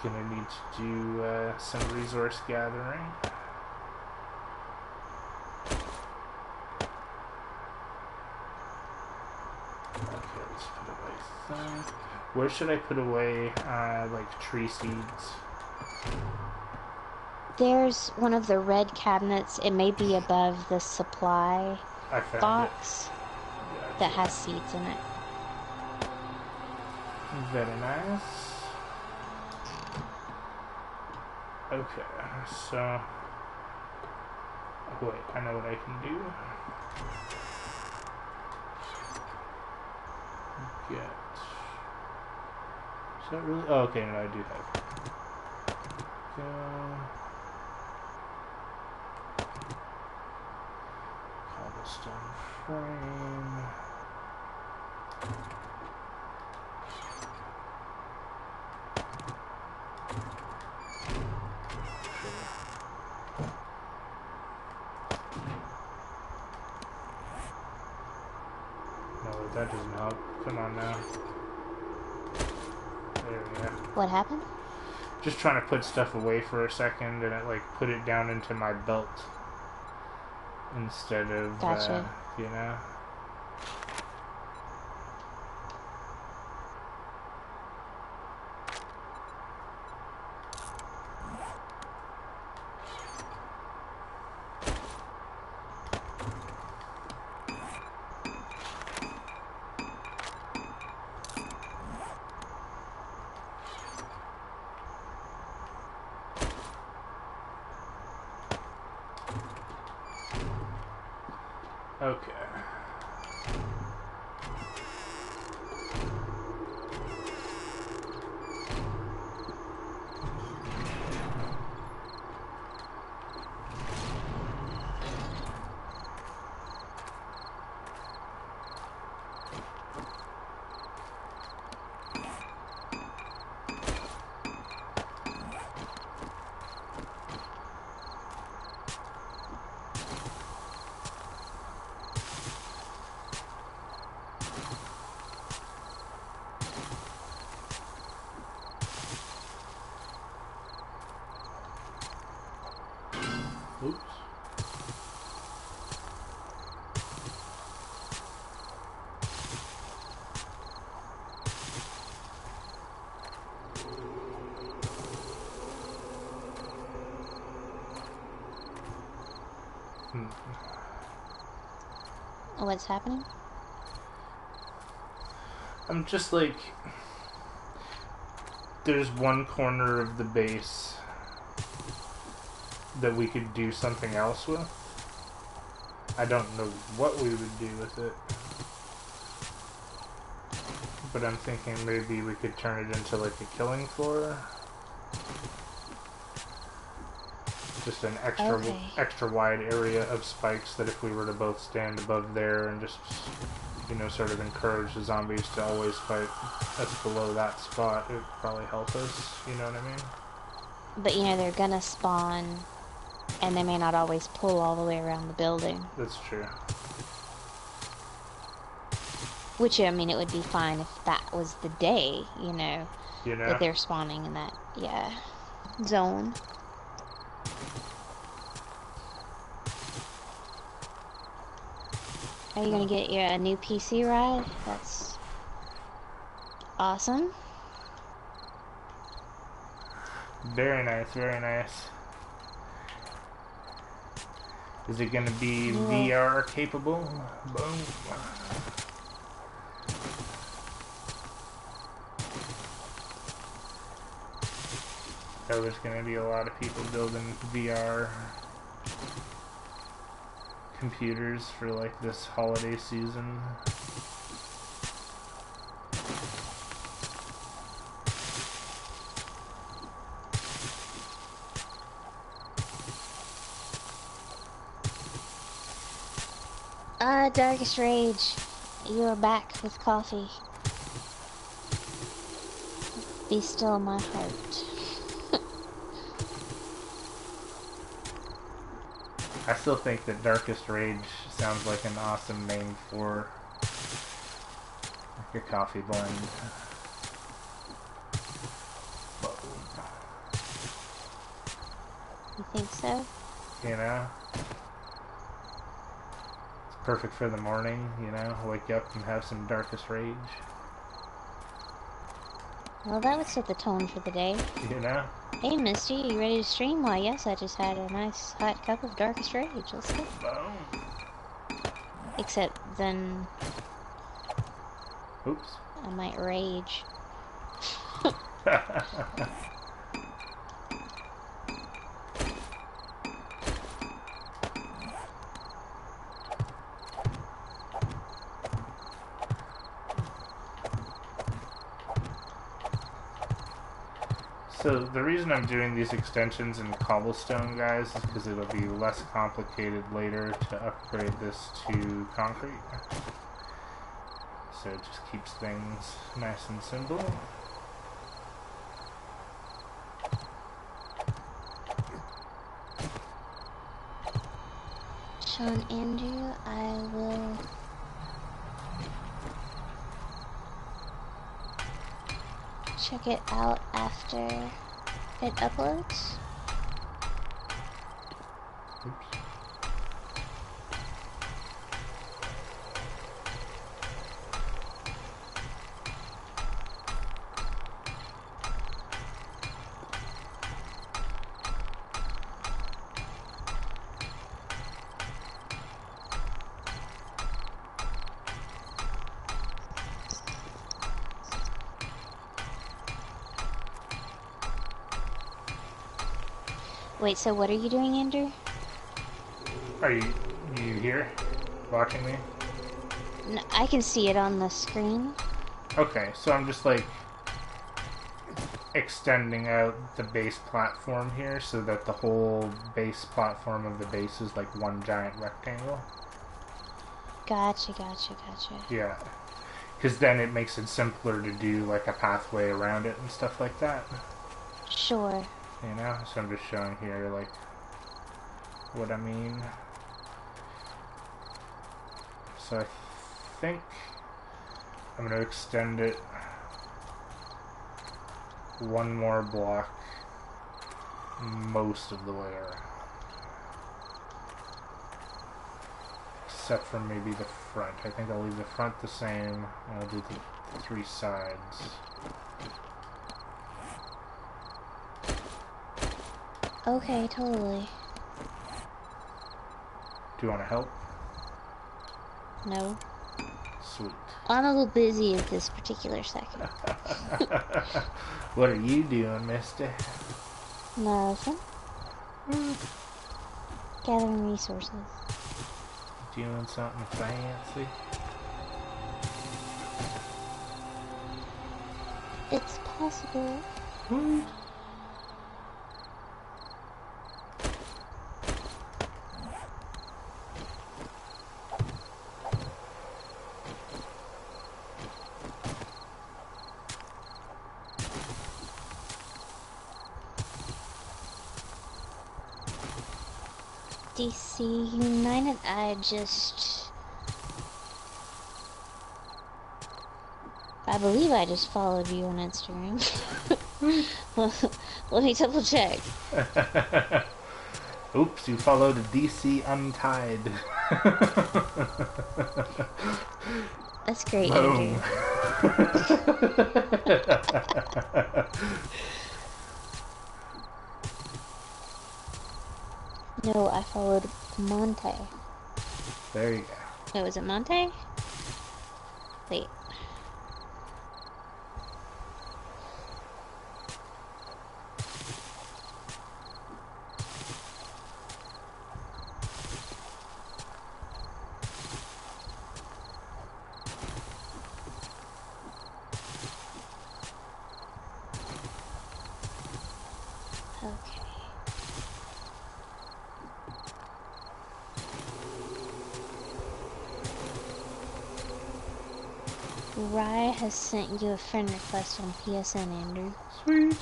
gonna need to do some resource gathering. Okay, let's put away some. Where should I put away like tree seeds? There's one of the red cabinets. It may be above the supply I found box it. that has seeds in it. Very nice. Okay, so... wait, I know what I can do. Get... is that really... oh, okay, no, I do have it. Go... cobblestone frame... no, that doesn't help. Come on now. There we go. What happened? Just trying to put stuff away for a second, and it like put it down into my belt instead of, Gotcha. you know. Okay. Oops. What's happening? I'm just like, there's one corner of the base that we could do something else with. I don't know what we would do with it, but I'm thinking maybe we could turn it into like a killing floor. Just an extra wide area of spikes that if we were to both stand above there and just, you know, sort of encourage the zombies to always fight us below that spot, it would probably help us, you know what I mean? But you know, they're gonna spawn, and they may not always pull all the way around the building. That's true. Which, I mean, it would be fine if that was the day, you know, You know? that they're spawning in that, yeah, zone. Are you gonna get a new PC ride? That's awesome. Very nice, very nice. Is it gonna be VR capable? Boom. So there's gonna be a lot of people building VR computers for like this holiday season. Darkest Rage, you are back with coffee. Be still my heart. I still think that Darkest Rage sounds like an awesome name for like a coffee blend. You think so? You know? It's perfect for the morning, you know? Wake up and have some Darkest Rage. Well, that would set the tone for the day. You know? Hey, Misty, you ready to stream? Why, yes, I just had a nice hot cup of Darkest Rage. Let's go. Boom. Except then... Oops. I might rage. So the reason I'm doing these extensions in cobblestone, guys, is because it'll be less complicated later to upgrade this to concrete. So it just keeps things nice and simple. Sean Andrew, I will... check it out after it uploads. Oops. Wait, so what are you doing, Andrew? Are you here? watching me? I can see it on the screen. Okay, so I'm just like extending out the base platform here so that the whole base platform of the base is like one giant rectangle. Gotcha, gotcha, gotcha. Yeah, because then it makes it simpler to do like a pathway around it and stuff like that. Sure. You know, so I'm just showing here like what I mean. So I think I'm going to extend it one more block most of the way around. Except for maybe the front. I think I'll leave the front the same, and I'll do the three sides. Okay, totally. Do you want to help? No. Sweet. I'm a little busy at this particular second. What are you doing, mister? Nothing. Gathering resources. Doing something fancy? It's possible. DC United, I believe I just followed you on Instagram. Well, let me double check. Oops, you followed DC Untied. That's great, Boom. Andrew. No, I followed Monte. There you go. No, is it Monte? Wait. Okay. Rye has sent you a friend request on PSN, Andrew. Sweet.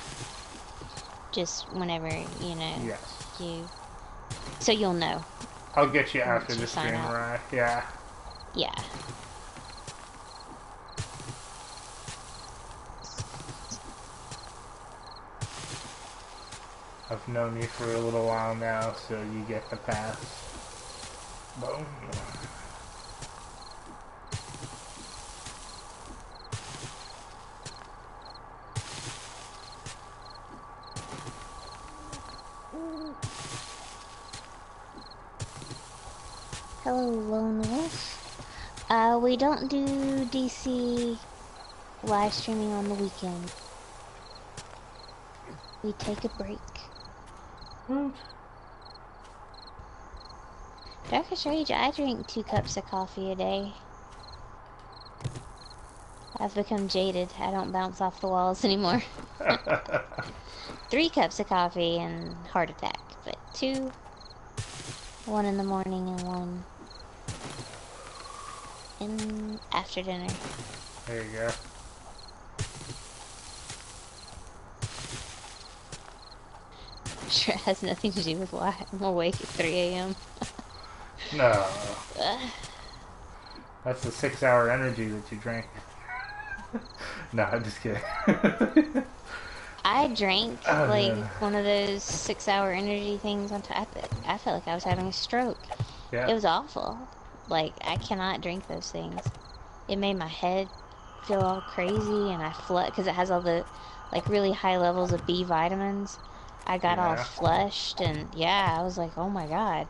Just whenever, Yes. you... So you'll know. I'll get you after Once you the sign stream, up. right? Yeah. Yeah. I've known you for a little while now, so you get the pass. Boom. Hello, Lone Wolf. We don't do DC live streaming on the weekend. We take a break. Darkest Rage, I drink 2 cups of coffee a day. I've become jaded. I don't bounce off the walls anymore. 3 cups of coffee and heart attack, but 2, 1 in the morning and 1 in after dinner. There you go. I'm sure it has nothing to do with why I'm awake at 3 a.m. No. That's the 6-hour energy that you drank. No, I'm just kidding. I drank Oh, like man. one of those 6-hour energy things on top. I felt like I was having a stroke. Yeah. It was awful. Like, I cannot drink those things. It made my head feel all crazy, and I flood because it has all the like really high levels of B vitamins. I got all Yeah. flushed, and yeah, I was like, oh my God.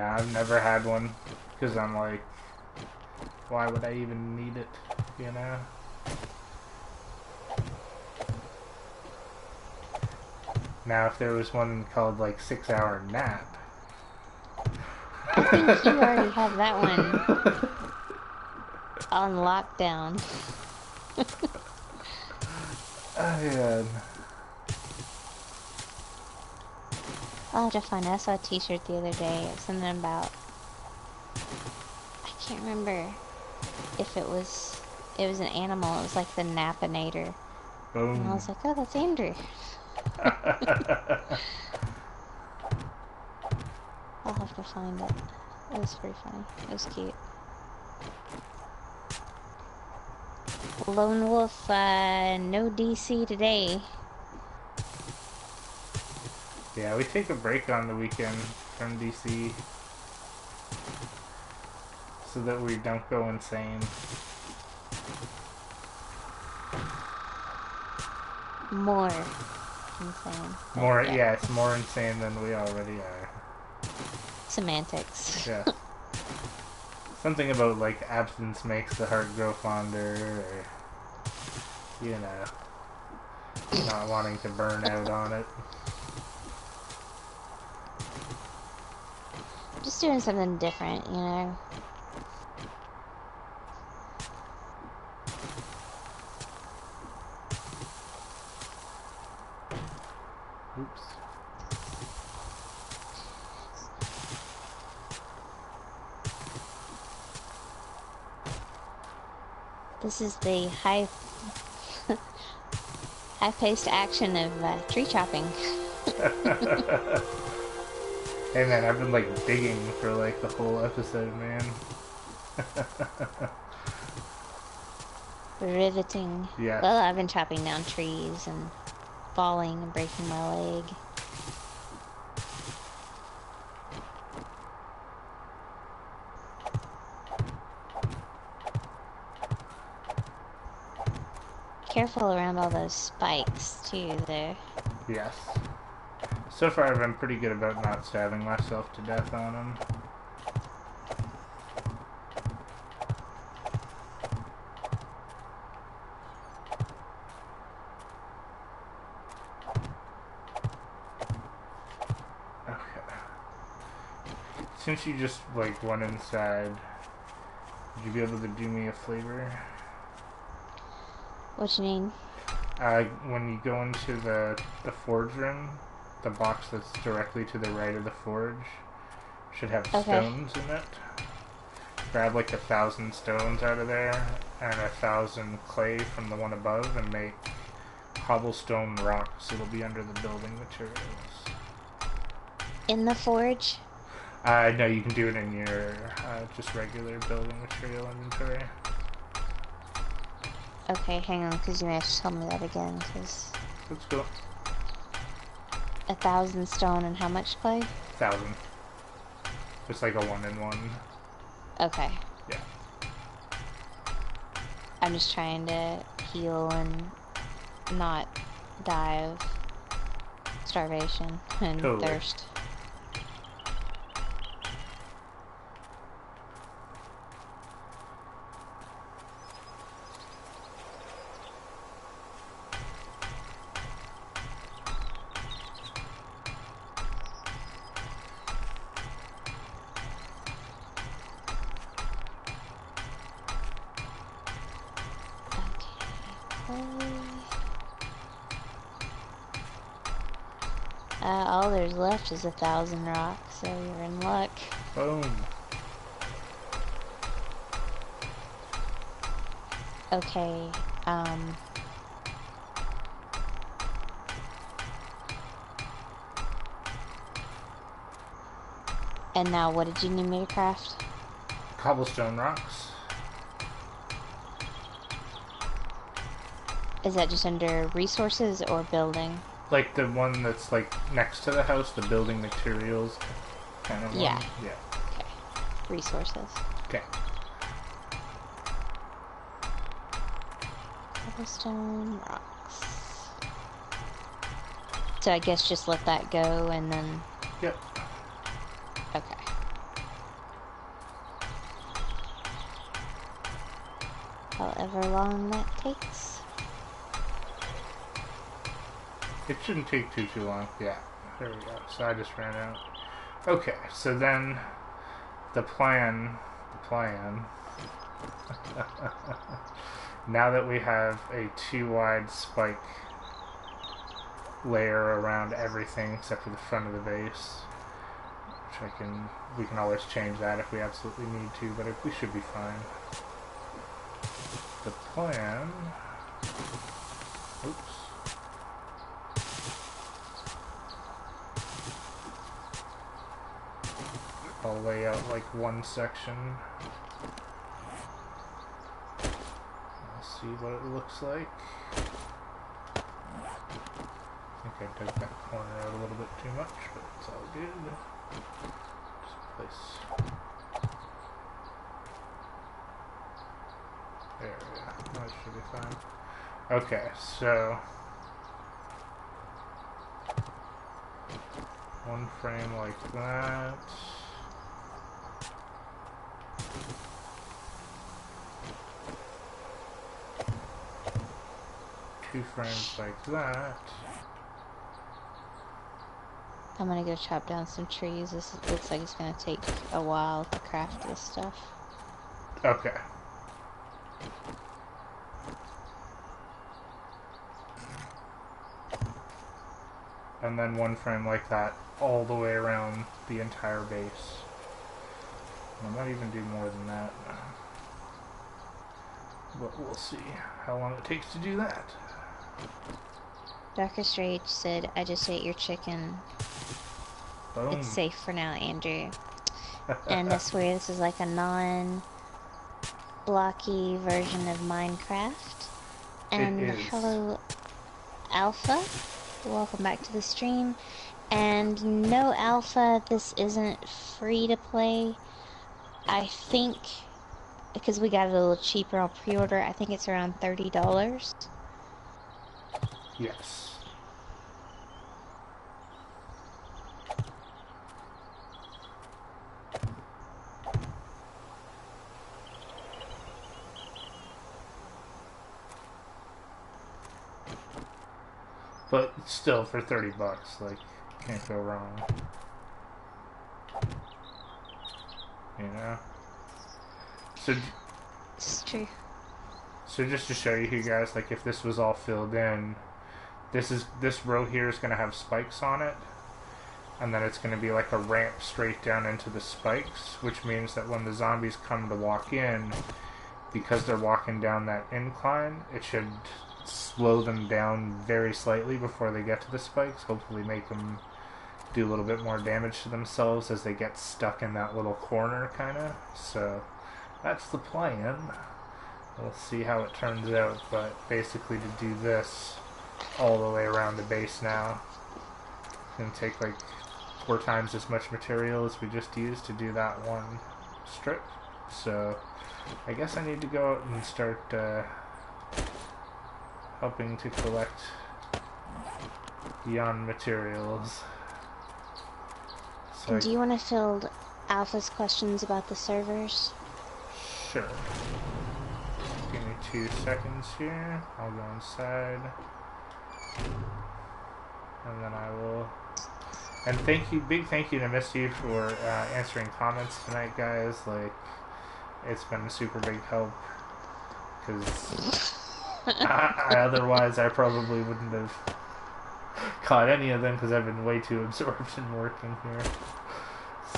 No, I've never had one because I'm like, why would I even need it? You know. Now, if there was one called like 6 hour nap. I think you already have that one on lockdown. Yeah. I'll have to find it. I saw a t-shirt the other day. It was something about, I can't remember if it was an animal. It was like the Napinator. And I Boom. was like, oh, that's Andrew. I'll have to find it. It was pretty funny. It was cute. Lone Wolf, no DC today. Yeah, we take a break on the weekend from DC so that we don't go insane. More insane. More, Yeah. yeah, it's more insane than we already are. Semantics. Yeah. Something about like absence makes the heart grow fonder, or you know, not wanting to burn out on it. Just doing something different, you know? Oops. This is the high-paced action of tree chopping. Hey man, I've been like digging for like the whole episode, man. Riveting. Yes. Well, I've been chopping down trees and falling and breaking my leg. Careful around all those spikes, too, there. Yes. So far, I've been pretty good about not stabbing myself to death on them. Okay. Since you just like went inside, would you be able to do me a favor? What you mean? When you go into the forge room, the box that's directly to the right of the forge should have Okay. stones in it. Grab like 1,000 stones out of there and 1,000 clay from the one above and make cobblestone rocks. It'll be under the building materials. In the forge? No, you can do it in your just regular building material inventory. Okay, hang on, because you may have to tell me that again, because... Let's go. 1,000 stone and how much clay? 1,000. Just like a 1-in-1. Okay. Yeah. I'm just trying to heal and not die of starvation and Totally. thirst. All there's left is 1,000 rocks, so you're in luck. Boom. Okay, and now what did you need me to craft? Cobblestone rocks. Is that just under resources or building? Like the one that's like next to the house, the building materials kind of Yeah. one. Yeah. Okay. Resources. Okay. Cobblestone rocks. So I guess just let that go and then... Yep. Okay. however long that takes. It shouldn't take too long. Yeah, there we go. So I just ran out. Okay, so then the plan. Now that we have a 2-wide spike layer around everything except for the front of the base, which we can always change that if we absolutely need to, but we should be fine. The plan. Oops. I'll lay out like one section. I'll see what it looks like. I think I dug that corner out a little bit too much, but it's all good. Just place. There we go. That should be fine. Okay, so one frame like that. Two frames like that. I'm gonna go chop down some trees. This looks like it's gonna take a while to craft this stuff. Okay. And then one frame like that all the way around the entire base. I might even do more than that. But we'll see how long it takes to do that. Darkest Rage said, I just ate your chicken. Boom. It's safe for now, Andrew. And I swear this is like a non-blocky version of Minecraft. And hello, Alpha. Welcome back to the stream. And no, Alpha, this isn't free to play. I think, because we got it a little cheaper on pre-order, I think it's around $30. Yes. But still, for $30, like, can't go wrong. You know? So, it's true. So just to show you guys, like, if this was all filled in, this row here is going to have spikes on it, and then it's going to be like a ramp straight down into the spikes, which means that when the zombies come to walk in, because they're walking down that incline, it should slow them down very slightly before they get to the spikes, hopefully make them do a little bit more damage to themselves as they get stuck in that little corner, kind of. So that's the plan. We'll see how it turns out, but basically to do this all the way around the base now, it's going to take like 4 times as much material as we just used to do that one strip. So I guess I need to go out and start helping to collect yon materials. So do you want to field Alpha's questions about the servers? Sure. Give me 2 seconds here. I'll go inside. And then I will... And big thank you to Misty for answering comments tonight, guys. Like, it's been a super big help. Because otherwise I probably wouldn't have caught any of them because I've been way too absorbed in working here.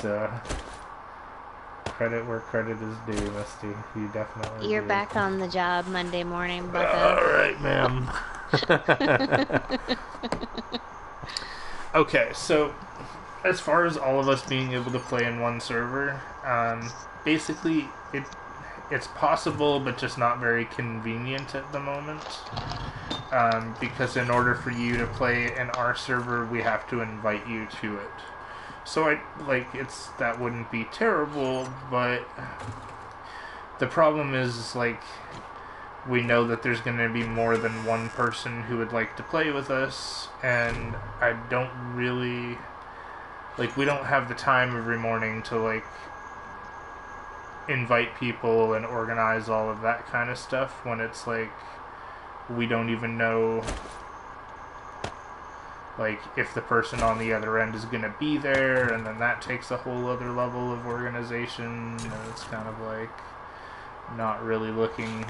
So, credit where credit is due, Misty. You definitely You're do. back on the job Monday morning, bucko. Alright, ma'am. Okay, so as far as all of us being able to play in one server, basically it's possible, but just not very convenient at the moment. Because in order for you to play in our server, we have to invite you to it. So that wouldn't be terrible, but the problem is, like, we know that there's going to be more than one person who would like to play with us, and I don't really, like, we don't have the time every morning to, like, invite people and organize all of that kind of stuff when it's like we don't even know like if the person on the other end is going to be there, and then that takes a whole other level of organization, and it's kind of like not really looking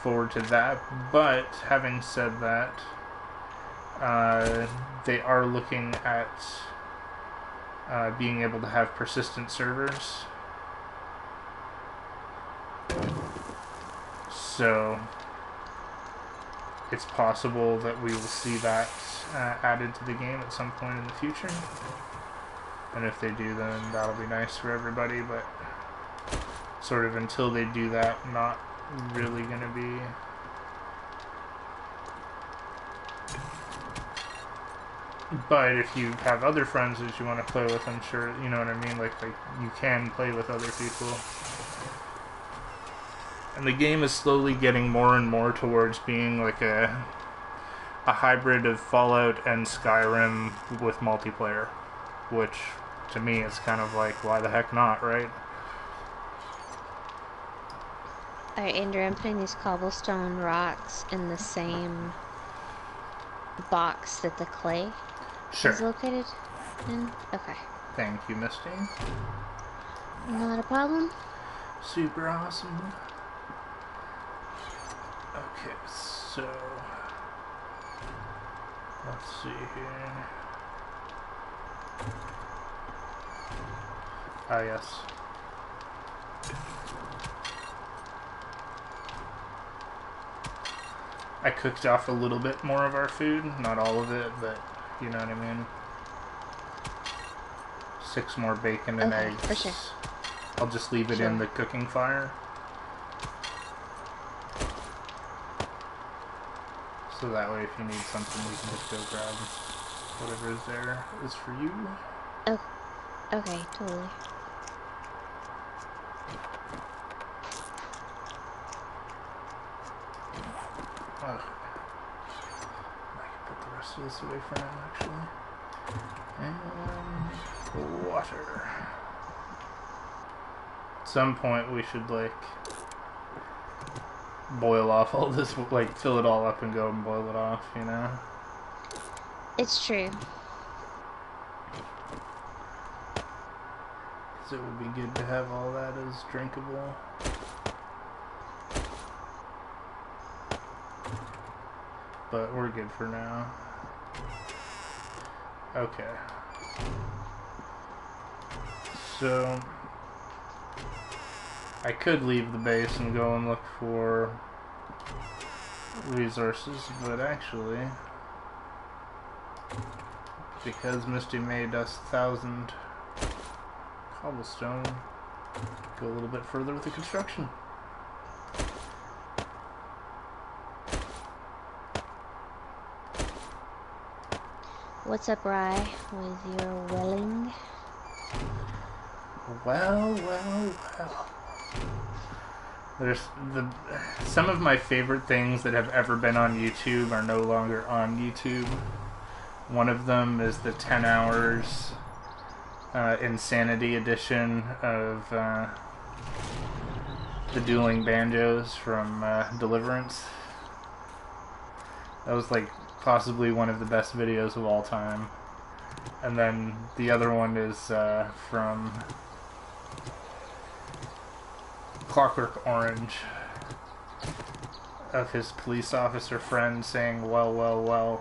forward to that. But having said that, they are looking at being able to have persistent servers. So it's possible that we will see that added to the game at some point in the future. And if they do, then that'll be nice for everybody, but sort of until they do that, not really going to be. But if you have other friends that you want to play with, I'm sure, you know what I mean? Like you can play with other people. And the game is slowly getting more and more towards being like a hybrid of Fallout and Skyrim with multiplayer, which to me is kind of like, why the heck not, right? Alright, Andrew, I'm putting these cobblestone rocks in the same box that the clay is located in. Okay. Thank you, Misty. Not a problem. Super awesome. Okay, so let's see here. Ah, yes. I cooked off a little bit more of our food, not all of it, but you know what I mean. 6 more bacon and eggs. For sure. I'll just leave it in the cooking fire. So that way if you need something, you can just go grab whatever is there is for you. Oh, okay, totally. Oh. I can put the rest of this away for now, actually. And water. At some point we should, like, boil off all this, like, fill it all up and go and boil it off, you know? It's true. Because it would be good to have all that as drinkable. But we're good for now. Okay. So I could leave the base and go and look for resources, but actually, because Misty made us 1,000 cobblestone, go a little bit further with the construction. What's up, Rye, with your welling? Well. There's some of my favorite things that have ever been on YouTube are no longer on YouTube. One of them is the 10 hours Insanity edition of the Dueling Banjos from Deliverance. That was like possibly one of the best videos of all time. And then the other one is from Clockwork Orange, of his police officer friend saying well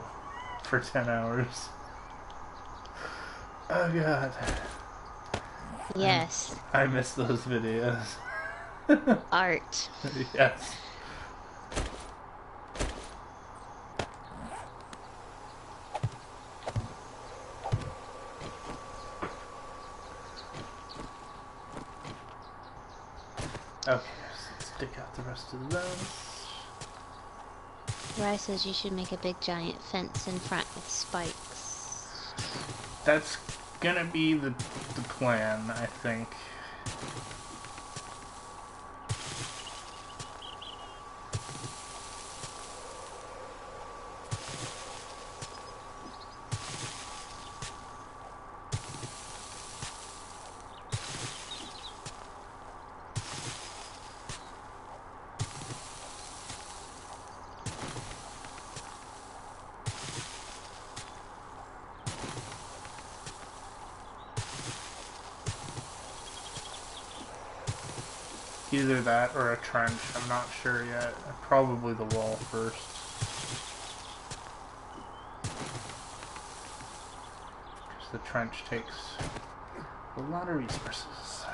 for 10 hours. Oh god. Yes. I miss those videos. Art. Yes. Okay, so let's dig out the rest of those. Rye says you should make a big giant fence in front with spikes. That's gonna be the plan, I think. Either that or a trench. I'm not sure yet. Probably the wall first. Because the trench takes a lot of resources.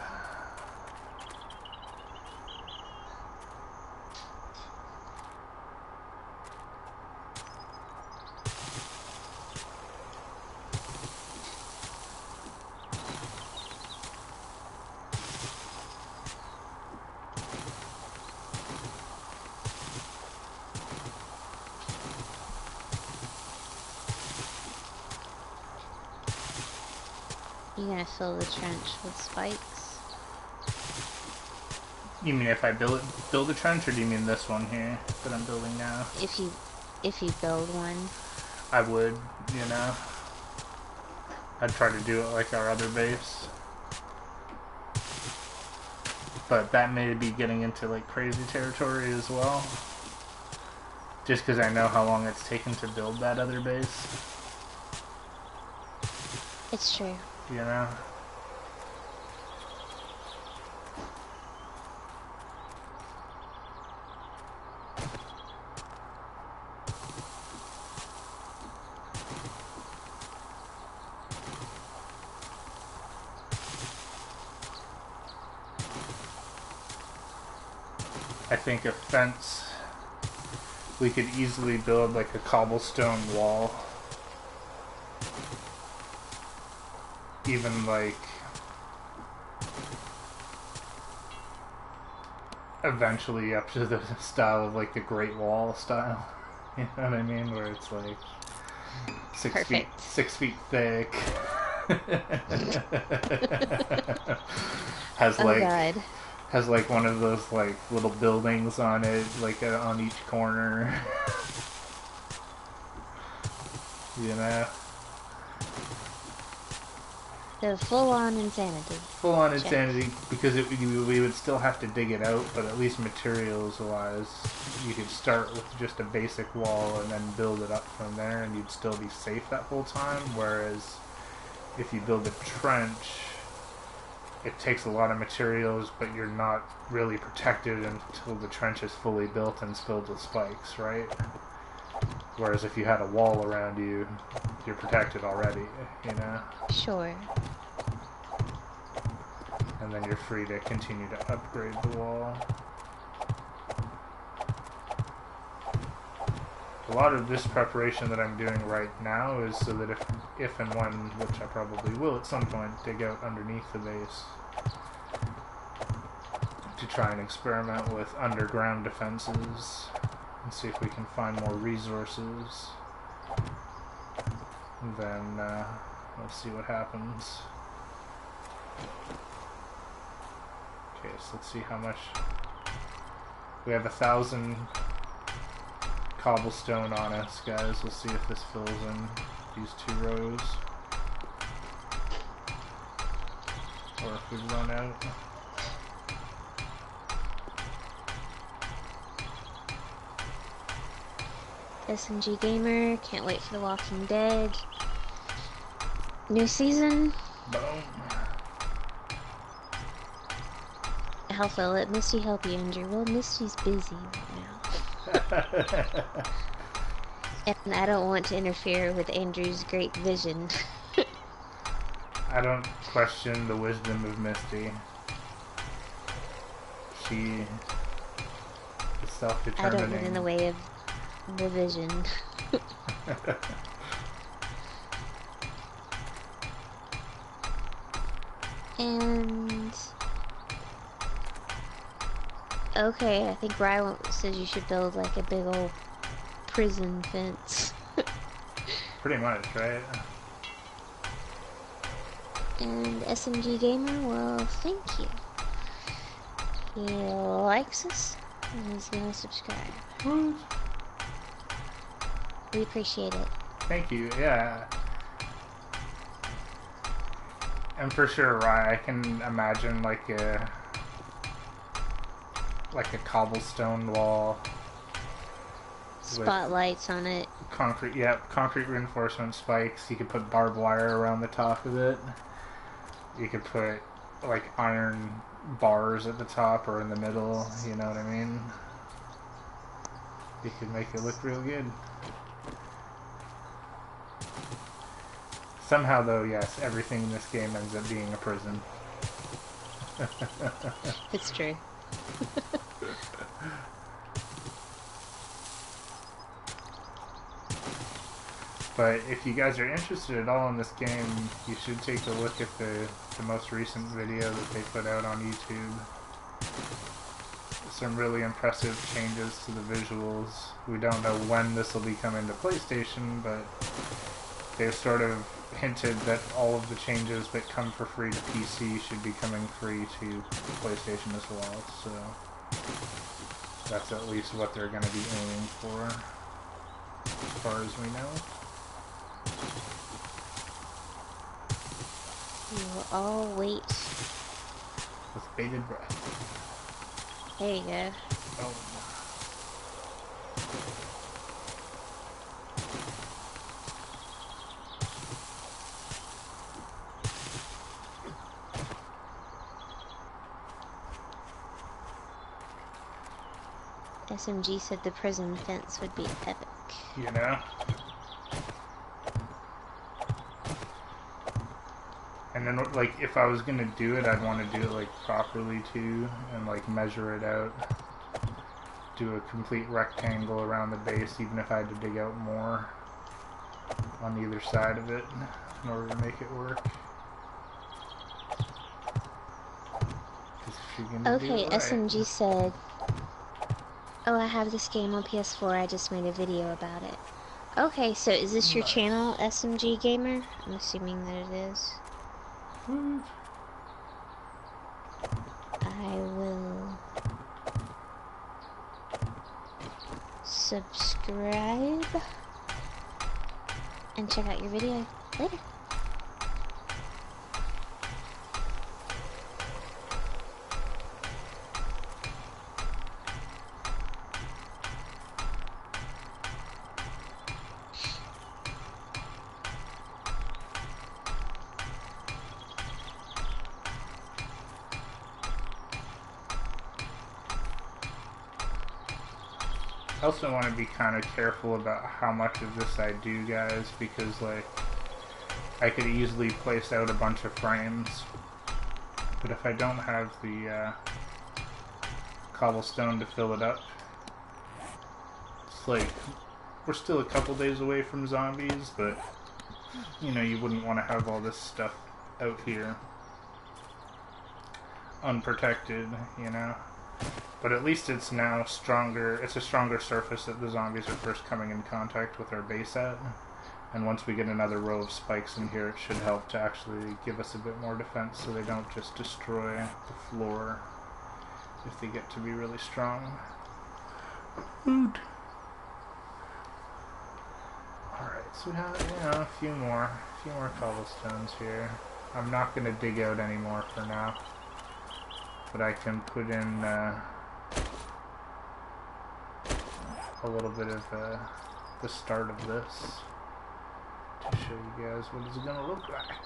You gonna fill the trench with spikes? You mean if I build a trench, or do you mean this one here that I'm building now? If you build one. I would, you know. I'd try to do it like our other base. But that may be getting into like crazy territory as well. Just because I know how long it's taken to build that other base. It's true. You know? I think a fence, we could easily build like a cobblestone wall. Even like eventually up to the style of like the Great Wall style. You know what I mean? Where it's like Perfect. 6 feet thick. has Oh like God. has like one of those like little buildings on it, like on each corner. You know, The full-on insanity. full on Check. insanity, because we would still have to dig it out, but at least materials wise, you could start with just a basic wall and then build it up from there, and you'd still be safe that whole time. Whereas if you build a trench, it takes a lot of materials, but you're not really protected until the trench is fully built and filled with spikes, right? Whereas if you had a wall around you, you're protected already, you know? Sure. And then you're free to continue to upgrade the wall. A lot of this preparation that I'm doing right now is so that if and when, which I probably will at some point, dig out underneath the base to try and experiment with underground defenses and see if we can find more resources. Then we'll see what happens. Okay, so let's see how much. We have 1,000 cobblestone on us, guys. We'll see if this fills in these 2 rows. Or if we run out. SMG Gamer, can't wait for The Walking Dead. New season. Boom. Alpha, let Misty help you, Andrew. Well, Misty's busy right now. And I don't want to interfere with Andrew's great vision. I don't question the wisdom of Misty. She is I don't self-determining. get in the way of the vision. And... okay, I think Ryan says you should build like a big old prison fence. Pretty much, right? And SMG Gamer, well, thank you. He likes us, and he's gonna subscribe. What? We appreciate it. Thank you, yeah. And for sure, Ryan, I can imagine like a cobblestone wall. Spotlights on it. Concrete, yeah, concrete reinforcement spikes. You could put barbed wire around the top of it. You could put like iron bars at the top or in the middle, you know what I mean? You could make it look real good. Somehow, though, yes, everything in this game ends up being a prison. It's true. But if you guys are interested at all in this game, you should take a look at the most recent video that they put out on YouTube. Some really impressive changes to the visuals. We don't know when this will be coming to PlayStation, but they've sort of hinted that all of the changes that come for free to PC should be coming free to PlayStation as well, so that's at least what they're going to be aiming for, as far as we know. We will all wait. With bated breath. There you go. Oh. SMG said the prison fence would be epic. You know? And then, like, if I was gonna do it, I'd want to do it, like, properly, too, and, like, measure it out. Do a complete rectangle around the base, even if I had to dig out more on either side of it in order to make it work. Okay, SMG said, oh, I have this game on PS4, I just made a video about it. Okay, so is this your channel, SMG Gamer? I'm assuming that it is. I will subscribe and check out your video later. I also want to be kind of careful about how much of this I do, guys, because, like, I could easily place out a bunch of frames, but if I don't have the cobblestone to fill it up, it's like, we're still a couple days away from zombies, but, you know, you wouldn't want to have all this stuff out here unprotected, you know? But at least it's now stronger, it's a stronger surface that the zombies are first coming in contact with our base at. And once we get another row of spikes in here, it should help to actually give us a bit more defense so they don't just destroy the floor if they get to be really strong. Food. Alright, so we have, you know, a few more cobblestones here. I'm not going to dig out any more for now. But I can put in a little bit of the start of this to show you guys what it's going to look like.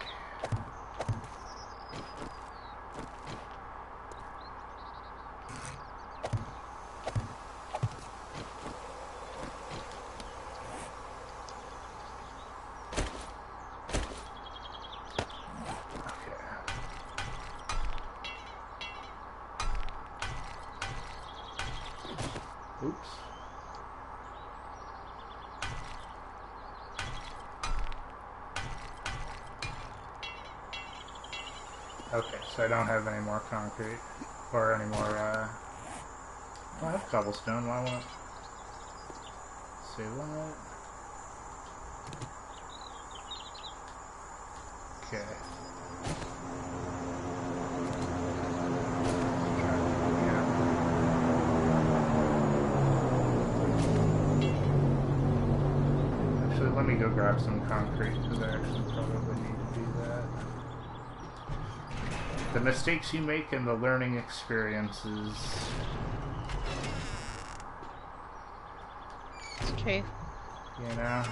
Oops. Okay, so I don't have any more concrete, or any more, well, I have cobblestone, why won't... Say what? Okay. Actually, let me go grab some concrete, because I actually probably need to do that. The mistakes you make and the learning experiences. It's true. You know?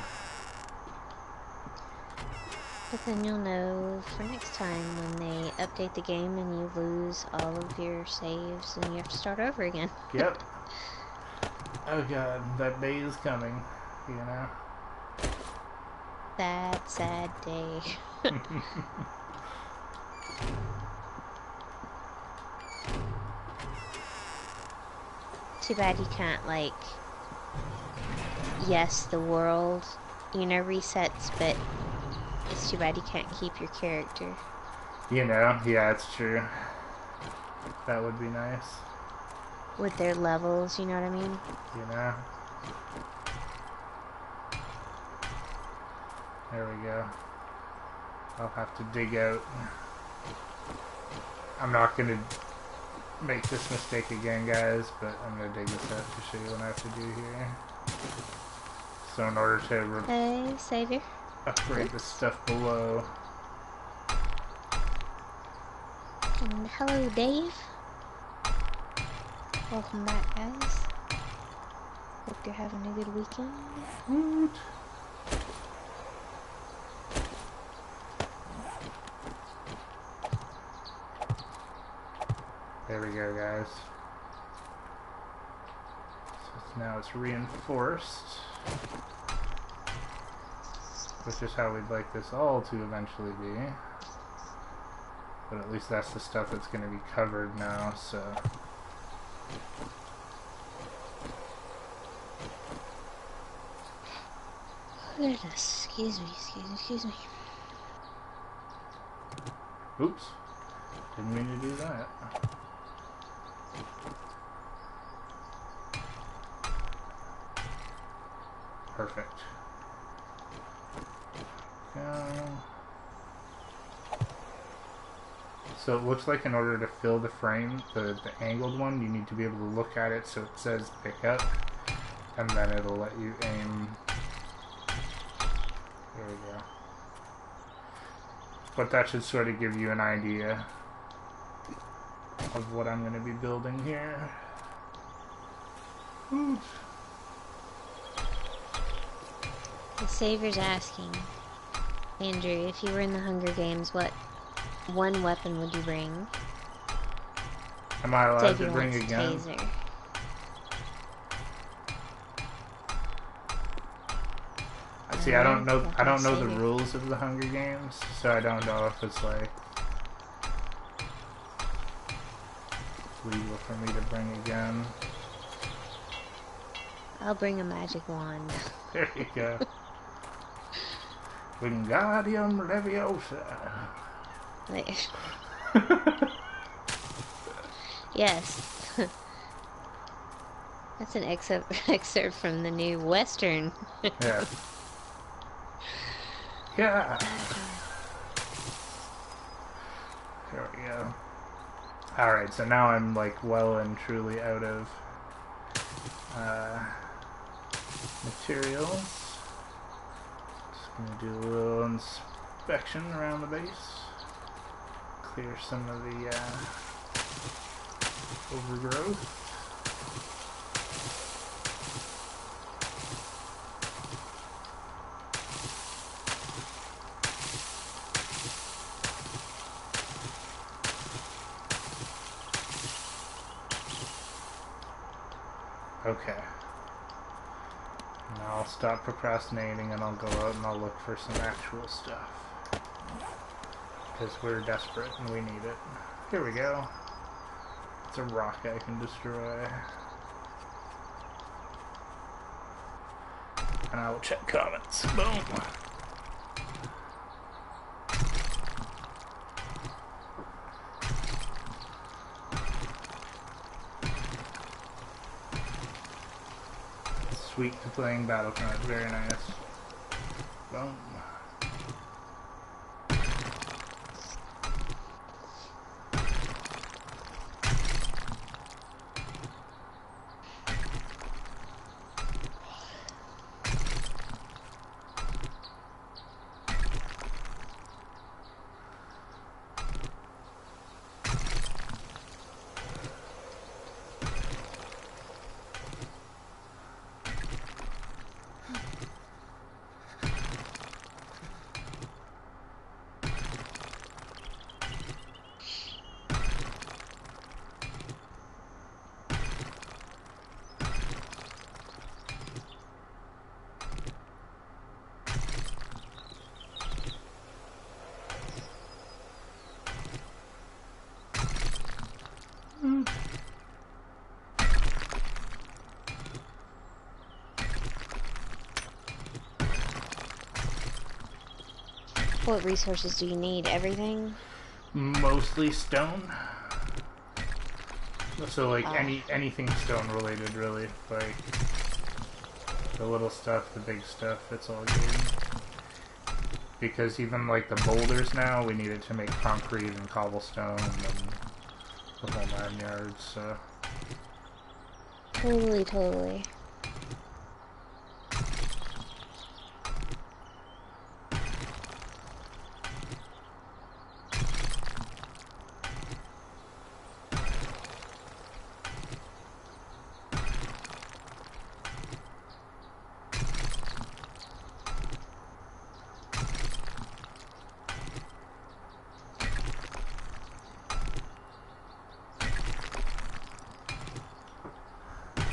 But then you'll know for next time when they update the game and you lose all of your saves and you have to start over again. Yep. Oh god, that day is coming, you know? Sad, sad day. Too bad you can't, like, yes, the world, resets, but it's too bad you can't keep your character. You know, yeah, it's true. That would be nice. With their levels, you know what I mean? You know? There we go. I'll have to dig out. I'm not gonna make this mistake again, guys, but I'm gonna dig this out to show you what I have to do here. So in order to Hey, Savior. upgrade the stuff below. And hello, Dave. Welcome back, guys. Hope you're having a good weekend. Woot. There we go, guys. So now it's reinforced, which is how we'd like this all to eventually be. But at least that's the stuff that's going to be covered now, so... Goodness, excuse me. Oops. Didn't mean to do that. Perfect. So it looks like in order to fill the frame, the angled one, you need to be able to look at it so it says pick up, and then it'll let you aim. There we go. But that should sort of give you an idea of what I'm going to be building here. Oops. The Savior's asking, Andrew, if you were in the Hunger Games, what one weapon would you bring? Am I allowed Savior to bring wants a gun? taser. See, I don't know the Savior. rules of the Hunger Games, so I don't know if it's like legal for me to bring a gun. I'll bring a magic wand. There you go. Wingardium Leviosa. Yes. That's an excerpt from the new Western. Yeah. Yeah. There we go. Alright, so now I'm like well and truly out of materials. Just gonna do a little inspection around the base. Clear some of the overgrowth. Okay. Now I'll stop procrastinating and I'll go out and I'll look for some actual stuff. Because we're desperate and we need it. Here we go. It's a rock I can destroy. And I will check comments. Boom! Sweet to playing Battlefront. Very nice. Boom. What resources do you need? Everything? Mostly stone. So like Ah, anything stone related, really. Like the little stuff, the big stuff, it's all good. Because even like the boulders now, we need it to make concrete and cobblestone and the whole 9 yards. So totally, totally.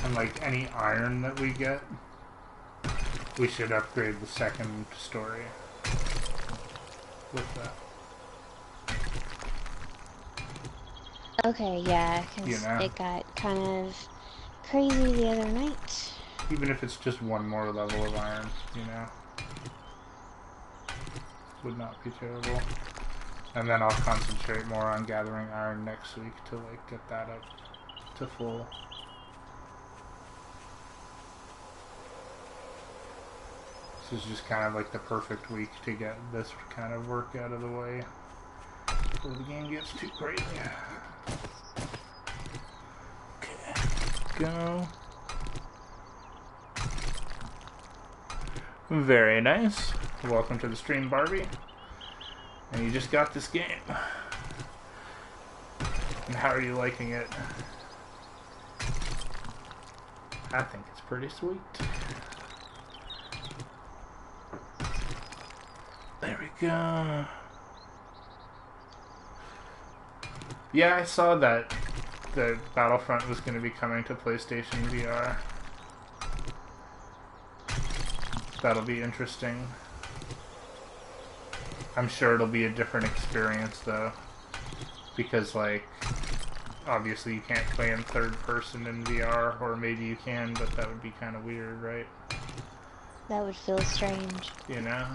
and like any iron that we get, we should upgrade the second story with that. Okay, yeah, You because know, it got kind of crazy the other night. even if it's just one more level of iron, you know, would not be terrible. And then I'll concentrate more on gathering iron next week to like get that up to full. This is just kind of like the perfect week to get this kind of work out of the way before the game gets too crazy. Okay, go. Very nice. Welcome to the stream, Barbie. And you just got this game. And how are you liking it? I think it's pretty sweet. There we go. Yeah, I saw that the Battlefront was going to be coming to PlayStation VR. That'll be interesting. I'm sure it'll be a different experience though, because like obviously you can't play in third person in VR, or maybe you can, but that would be kind of weird, right? That would feel strange. You know?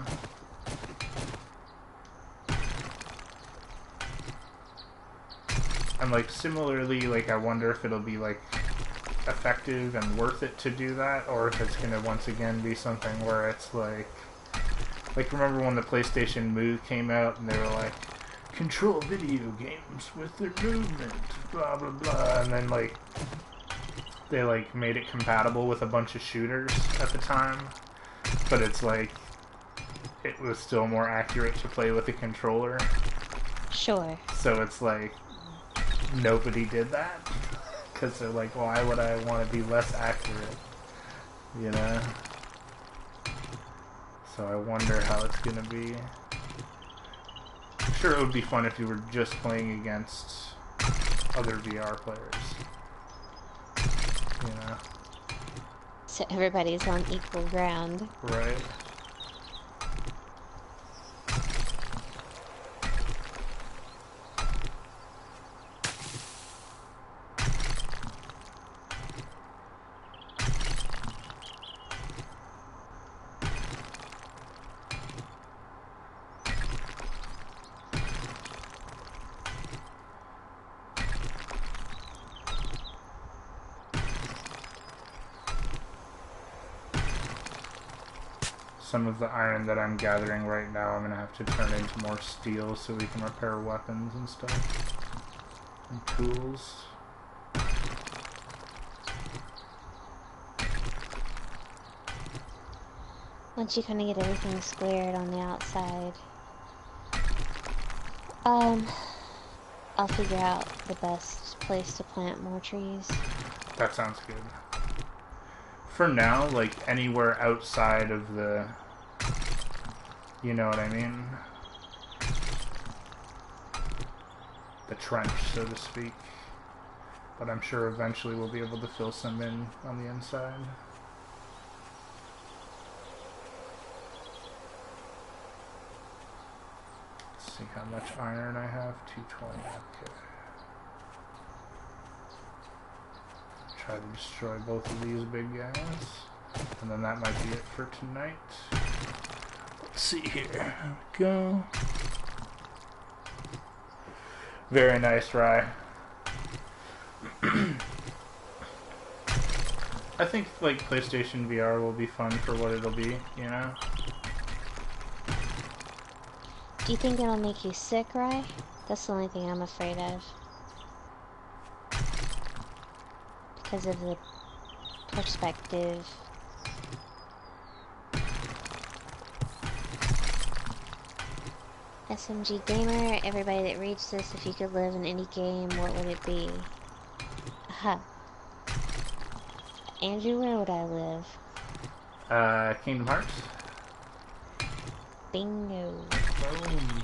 And like similarly, like I wonder if it'll be like effective and worth it to do that, or if it's gonna once again be something where it's like remember when the PlayStation Move came out and they were like, control video games with their movement, blah blah blah, and then like they like made it compatible with a bunch of shooters at the time, but it's like it was still more accurate to play with a controller. Sure. So it's like nobody did that because they're like, why would I want to be less accurate? You know? So I wonder how it's gonna be. I'm sure it would be fun if you were just playing against other VR players. You know? So everybody's on equal ground. Right? Some of the iron that I'm gathering right now, I'm gonna have to turn into more steel so we can repair weapons and stuff. And tools. Once you kind of get everything squared on the outside, I'll figure out the best place to plant more trees. That sounds good. For now, like anywhere outside of the, you know what I mean? The trench, so to speak. But I'm sure eventually we'll be able to fill some in on the inside. Let's see how much iron I have. 220. Okay. Try to destroy both of these big guys. And then that might be it for tonight. Let's see here. There we go. Very nice, Rye. I think like PlayStation VR will be fun for what it'll be, you know? Do you think it'll make you sick, Rye? That's the only thing I'm afraid of. Because of the perspective. SMG Gamer, everybody that reads this, if you could live in any game, what would it be? Aha. Andrew, where would I live? Kingdom Hearts? Bingo. Boom.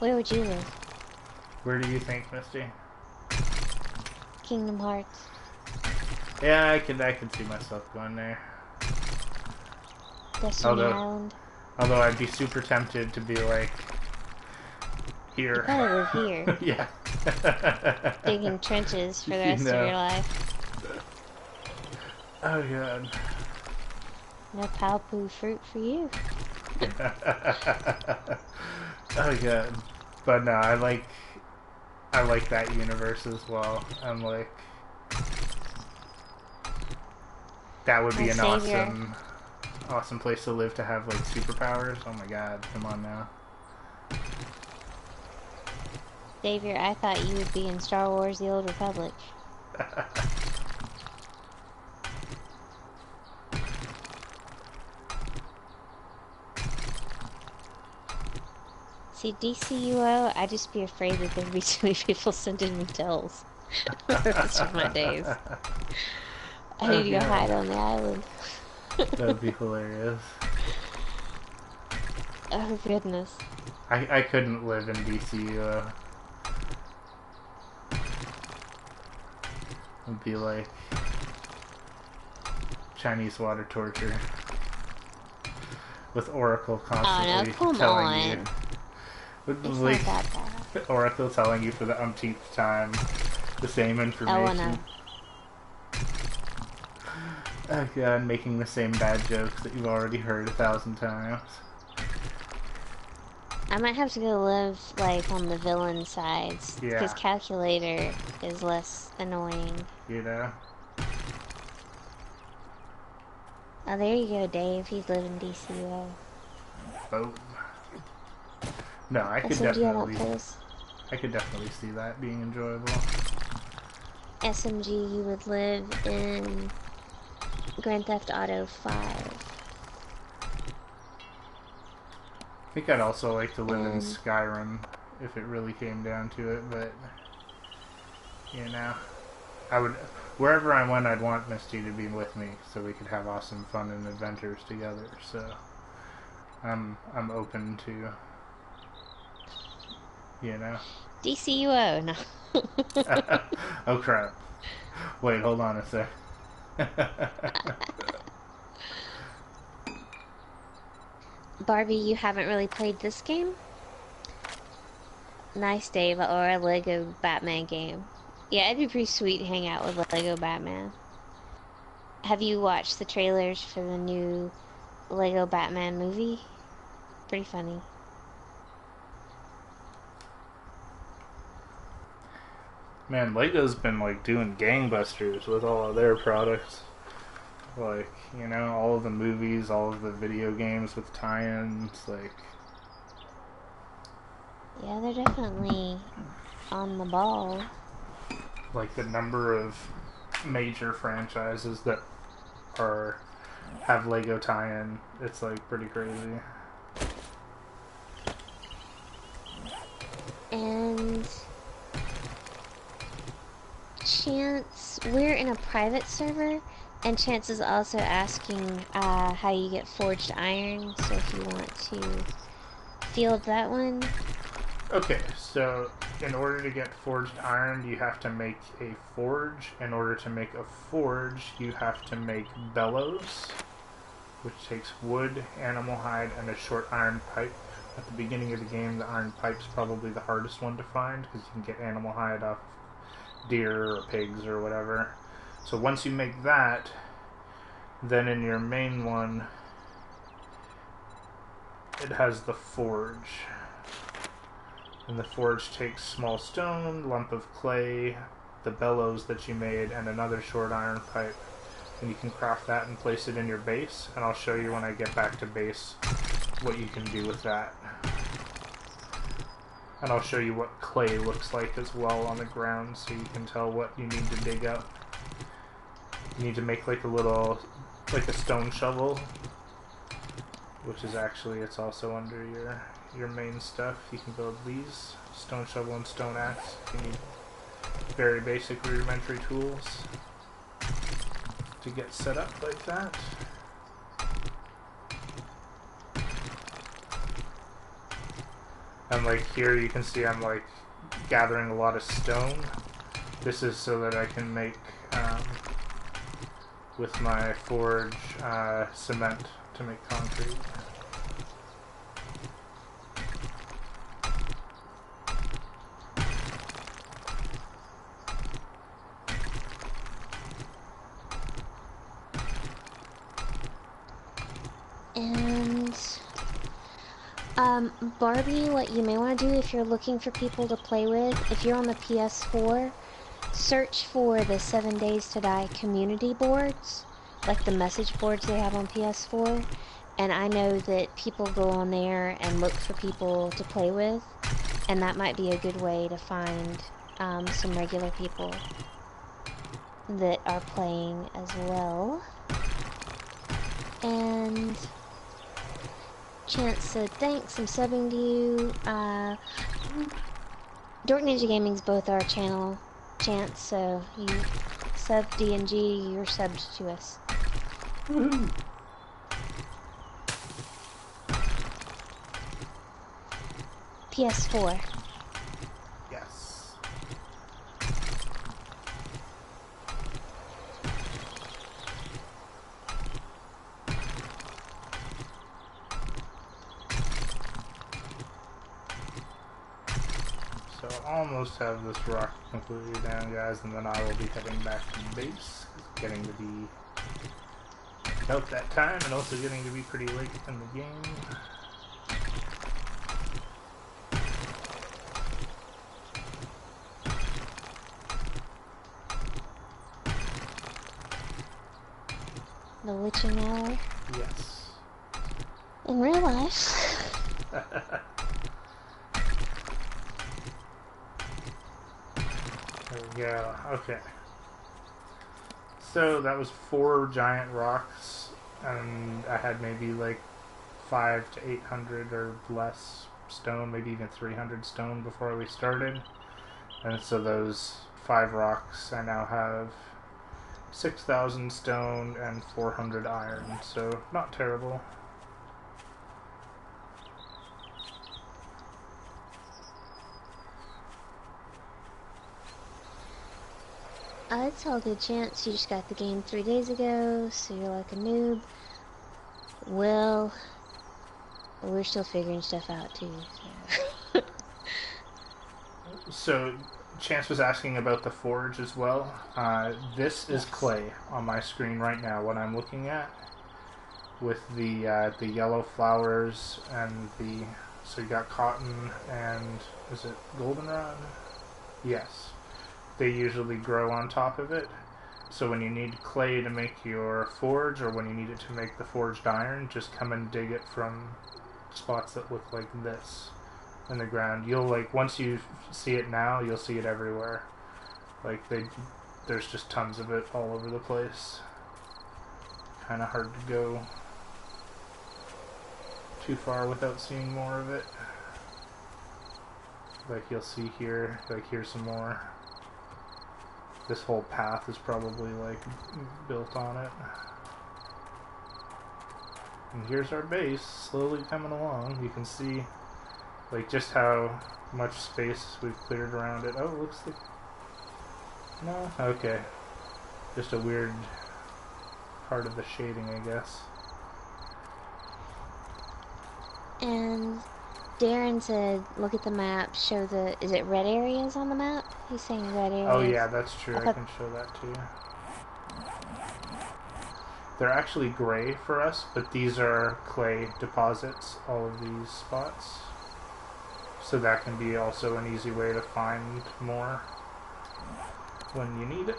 Where would you live? Where do you think, Misty? Kingdom Hearts. Yeah, I could see myself going there. Destiny Island. Although I'd be super tempted to be like here. You probably live here. Yeah. Digging trenches for the rest of your life. Oh god. No palpu fruit for you. Oh god. But no, I like that universe as well. I'm like, that would be an awesome place to live, to have like superpowers. Oh my god, come on now. Xavier, I thought you would be in Star Wars: The Old Republic. See, DCUO, I'd just be afraid that there'd be too many people sending me tells for the rest of my days. I need to go hide on the island. That would be hilarious. Oh, goodness. I couldn't live in DC. It'd be like Chinese water torture. With Oracle constantly telling you. With it's not that bad. Oracle telling you for the umpteenth time the same information. Oh god, making the same bad jokes that you've already heard 1,000 times. I might have to go live, like, on the villain sides. Yeah. Because Calculator is less annoying. You know? Oh, there you go, Dave. He's living DCO. Boom. No, I could definitely see that being enjoyable. SMG, you would live in Grand Theft Auto 5. I think I'd also like to live in Skyrim if it really came down to it, but you know, wherever I went, I'd want Misty to be with me so we could have awesome fun and adventures together. So I'm open to, you know. DCUO, no. Oh crap! Wait, hold on a sec. Barbie, you haven't really played this game? Nice, Dave, or a Lego Batman game. Yeah, it'd be pretty sweet to hang out with Lego Batman. Have you watched the trailers for the new Lego Batman movie? Pretty funny. Man, Lego's been like doing gangbusters with all of their products. Like, you know, all of the movies, all of the video games with tie-ins, like... Yeah, they're definitely on the ball. Like, the number of major franchises that have Lego tie-in, it's like pretty crazy. And... Chance, we're in a private server, and Chance is also asking how you get forged iron, so if you want to field that one. Okay, so in order to get forged iron, you have to make a forge. In order to make a forge, you have to make bellows, which takes wood, animal hide, and a short iron pipe, At the beginning of the game, the iron pipe's probably the hardest one to find because you can get animal hide off deer or pigs or whatever. So once you make that, then in your main one, it has the forge. And the forge takes small stone, lump of clay, the bellows that you made, and another short iron pipe. And you can craft that and place it in your base. And I'll show you when I get back to base what you can do with that. And I'll show you what clay looks like as well on the ground so you can tell what you need to dig up. You need to make like a little, like a stone shovel, which is actually, it's also under your main stuff. You can build these, stone shovel and stone axe. You need very basic rudimentary tools to get set up like that. And like here you can see I'm like gathering a lot of stone. This is so that I can make with my forge cement to make concrete. And Barbie, what you may want to do if you're looking for people to play with, if you're on the PS4, search for the 7 Days to Die community boards, like the message boards they have on PS4. And I know that people go on there and look for people to play with, and that might be a good way to find some regular people that are playing as well. And Chance said thanks, I'm subbing to you. Dork Ninja Gaming's both our channel, Chance, so you sub DNG, you're subbed to us. Woohoo! PS4. Yes. So I almost have this rock completely down, guys, and then I will be heading back to base. It's getting to be about that time, and also getting to be pretty late in the game. The witching hour. Yes. In real life. There we go. Okay. So that was 4 giant rocks, and I had maybe like 500 to 800 or less stone, maybe even 300 stone before we started. And so those 5 rocks, I now have 6,000 stone and 400 iron, so not terrible. It's all good, Chance. You just got the game 3 days ago, so you're like a noob. Well, we're still figuring stuff out too. So. So Chance was asking about the forge as well. This is clay on my screen right now, what I'm looking at, with the yellow flowers and the, so you got cotton and, is it goldenrod? Yes. They usually grow on top of it. So when you need clay to make your forge, or when you need it to make the forged iron, just come and dig it from spots that look like this in the ground. You'll, like, once you see it now, you'll see it everywhere. Like, there's just tons of it all over the place. Kind of hard to go too far without seeing more of it. Like, you'll see here, like, here's some more. This whole path is probably, like, built on it. And here's our base, slowly coming along. You can see, like, just how much space we've cleared around it. Oh, it looks like... No? Okay. Just a weird part of the shading, I guess. And Darren said, look at the map, show the, is it red areas on the map? He's saying red Oh areas. yeah, that's true. I I thought, can show that to you. They're actually gray for us, but these are clay deposits, all of these spots. So that can be also an easy way to find more when you need it.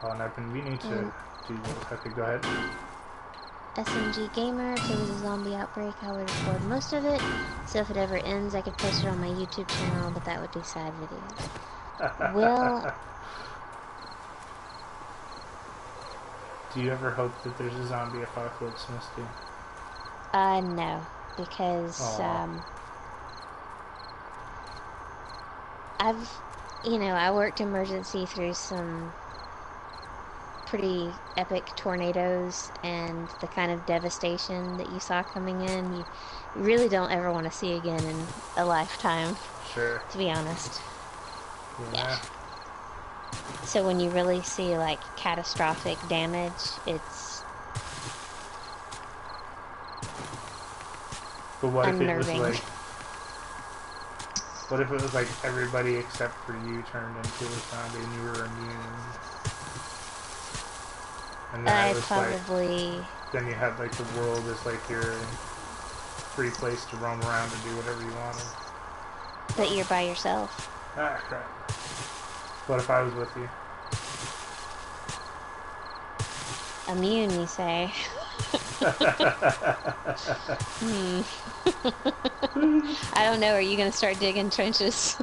Oh, and I've been meaning to do this. Okay, go ahead. SMG Gamer, if there was a zombie outbreak, I would record most of it. So if it ever ends, I could post it on my YouTube channel, but that would be sad videos. Well, Do you ever hope that there's a zombie apocalypse, Misty? no, because Aw. I've, I worked emergency through some pretty epic tornadoes and the kind of devastation that you saw coming in. You really don't ever want to see again in a lifetime, Sure. to be honest. Yeah. Yeah. So when you really see like catastrophic damage, it's But what if it was unnerving. like... What if it was like everybody except for you turned into a zombie and you were immune? And then I it was probably, like... Then you had like the world as like your free place to roam around and do whatever you wanted. but you're by yourself. Ah, crap. What if I was with you? Immune, you say? Hmm. I don't know. Are you going to start digging trenches?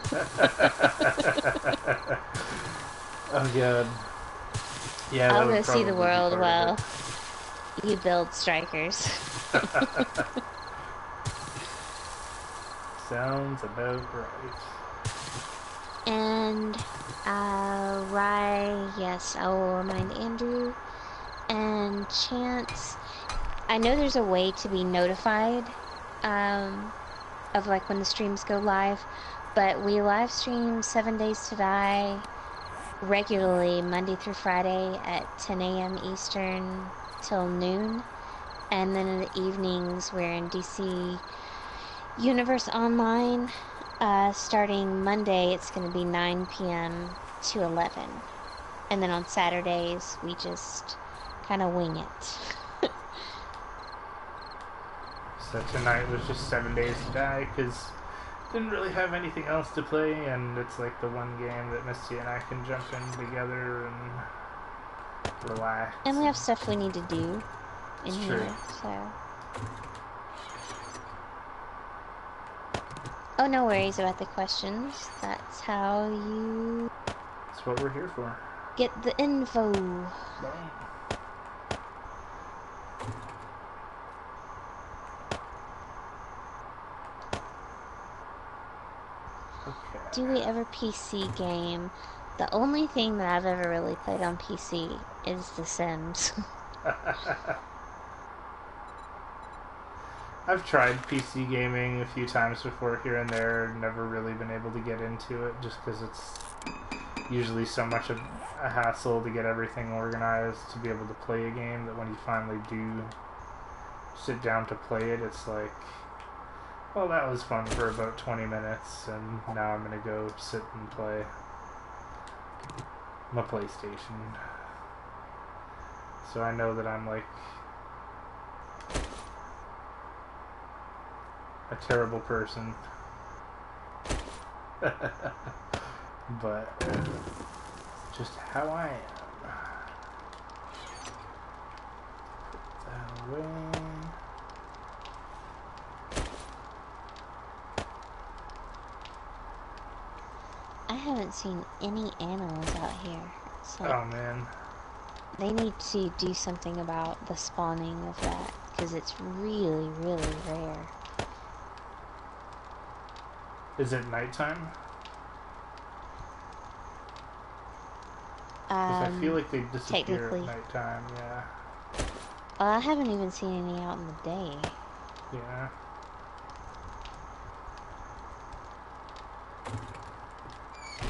Oh god. Yeah, that I'll would go see the probably be world part of while you build strikers. it. Sounds about right. And, yes, I will remind Andrew and Chance. I know there's a way to be notified, um, of like when the streams go live, but we live stream 7 Days to Die regularly, Monday through Friday at 10 a.m. Eastern till noon. And then in the evenings, we're in DC Universe Online. Starting Monday, it's going to be 9 p.m. to 11. And then on Saturdays, we just kind of wing it. So tonight was just 7 Days to Die because didn't really have anything else to play, and it's like the one game that Misty and I can jump in together and relax. And we have stuff we need to do in It's here, true. so. Oh, no worries about the questions. That's how you That's what we're here for. get the info. Boom. Okay. Do we ever PC game? The only thing that I've ever really played on PC is The Sims. I've tried PC gaming a few times before here and there, never really been able to get into it just because it's usually so much of a hassle to get everything organized to be able to play a game that when you finally do sit down to play it, it's like, well, that was fun for about 20 minutes, and now I'm going to go sit and play my PlayStation. So I know that I'm like a terrible person. But just how I am. Put that away. I haven't seen any animals out here. It's like, Oh man. they need to do something about the spawning of that, because it's really, really rare. Is it nighttime? Because I feel like they disappear Technically. at nighttime, yeah. I haven't even seen any out in the day. Yeah.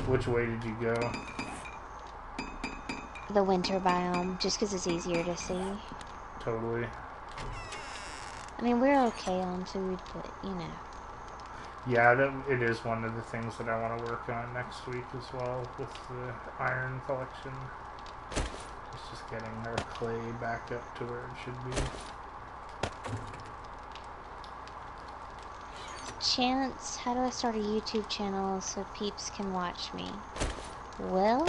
Which way did you go? The winter biome, just because it's easier to see. Totally. I mean, we're okay on food, but you know. Yeah, it is one of the things that I want to work on next week as well with the iron collection. It's just getting our clay back up to where it should be. Chance, how do I start a YouTube channel so peeps can watch me? Well,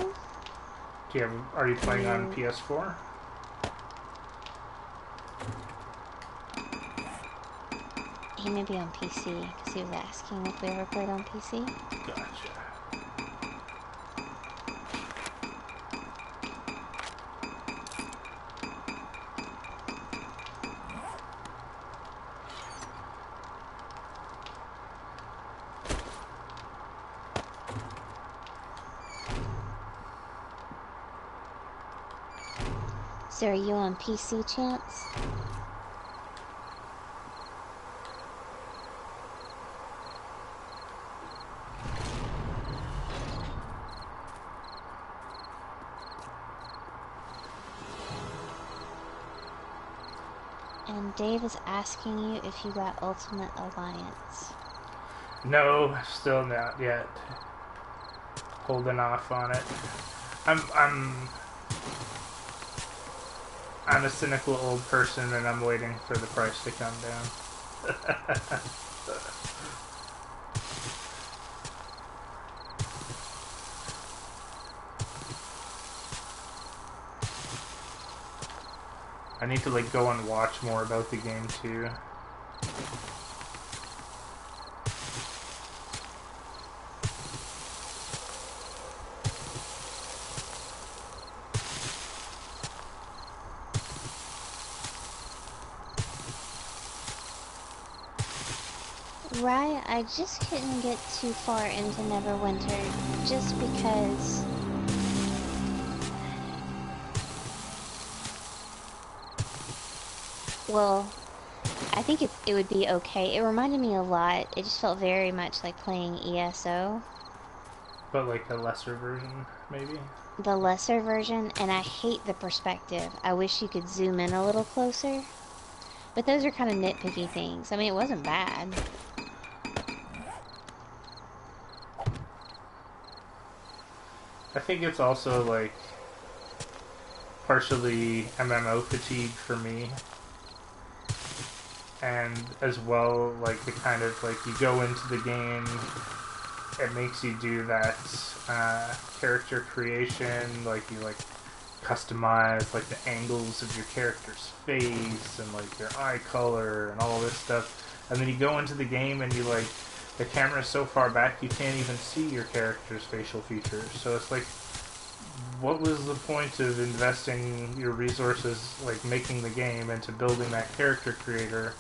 Are you playing on you PS4? he may be on PC because he was asking if we ever played on PC. Gotcha. So are you on PC, Chance? And Dave is asking you if you got Ultimate Alliance. No, still not yet. Holding off on it. I'm I'm I'm a cynical old person and I'm waiting for the price to come down. I need to like go and watch more about the game too. Right, I just couldn't get too far into Neverwinter just because, well, I think it would be okay. It reminded me a lot. It just felt very much like playing ESO, But like a lesser version, maybe? the lesser version, and I hate the perspective. I wish you could zoom in a little closer. But those are kind of nitpicky things. I mean, it wasn't bad. I think it's also like partially MMO fatigue for me, and as well like the kind of like you go into the game, it makes you do that character creation, like you like customize like the angles of your character's face and like their eye color and all this stuff, and then you go into the game and you like the camera's so far back you can't even see your character's facial features, so it's like what was the point of investing your resources like making the game into building that character creator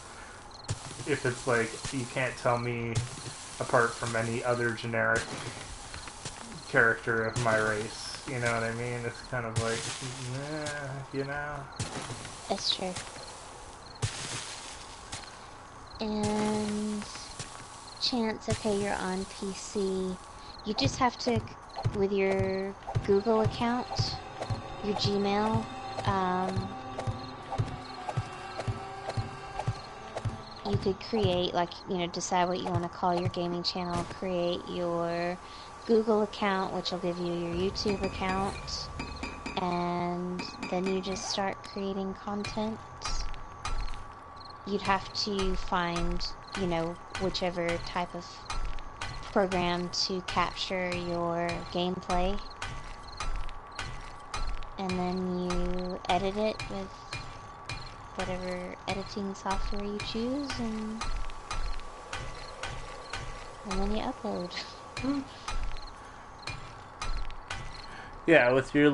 if it's like you can't tell me apart from any other generic character of my race, you know what I mean? It's kind of like you know. It's true. And Chance, okay, you're on PC. You just have to, with your Google account, your Gmail, you could create, like, decide what you want to call your gaming channel, create your Google account, which will give you your YouTube account, and then you just start creating content. You'd have to find, whichever type of program to capture your gameplay, and then you edit it with whatever editing software you choose, and then you upload. Yeah, with your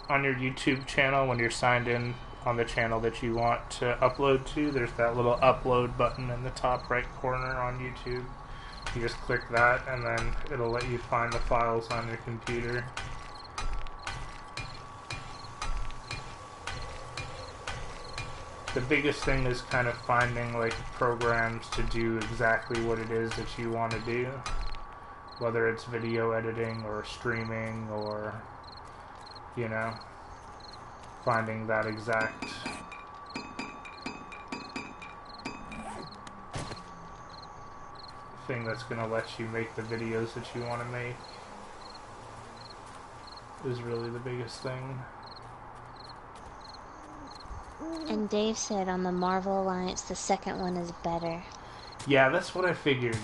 on your YouTube channel, when you're signed in on the channel that you want to upload to, there's that little upload button in the top right corner on YouTube. You just click that and then it'll let you find the files on your computer. The biggest thing is kind of finding like programs to do exactly what it is that you want to do, whether it's video editing or streaming or, finding that exact thing that's going to let you make the videos that you want to make is really the biggest thing. And Dave said on the Marvel Alliance, the second one is better. Yeah, that's what I figured.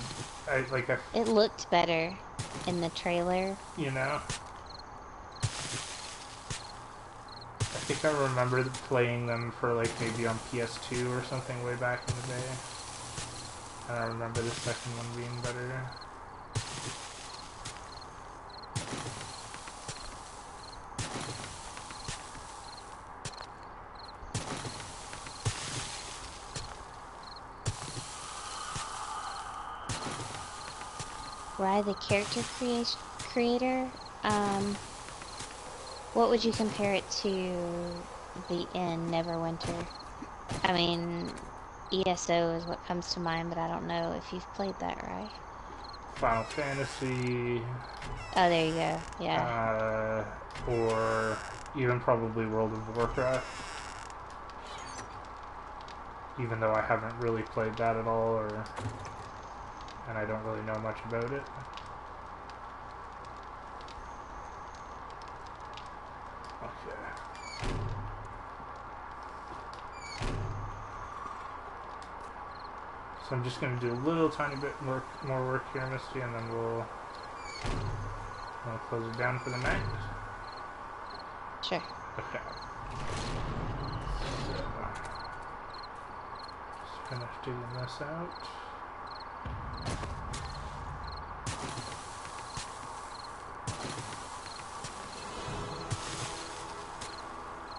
It looked better in the trailer. You know? I think I remember playing them for like maybe on PS2 or something way back in the day. And I remember the second one being better. Rye, the character creator, what would you compare it to the end, Neverwinter? I mean, ESO is what comes to mind, but I don't know if you've played that, right? Final Fantasy, Oh, there you go. Yeah. or even probably World of Warcraft. Even though I haven't really played that at all, and I don't really know much about it. Okay. So I'm just going to do a little tiny bit more work here, Misty, and then we'll close it down for the night. Sure. Okay. So, just finish digging this out.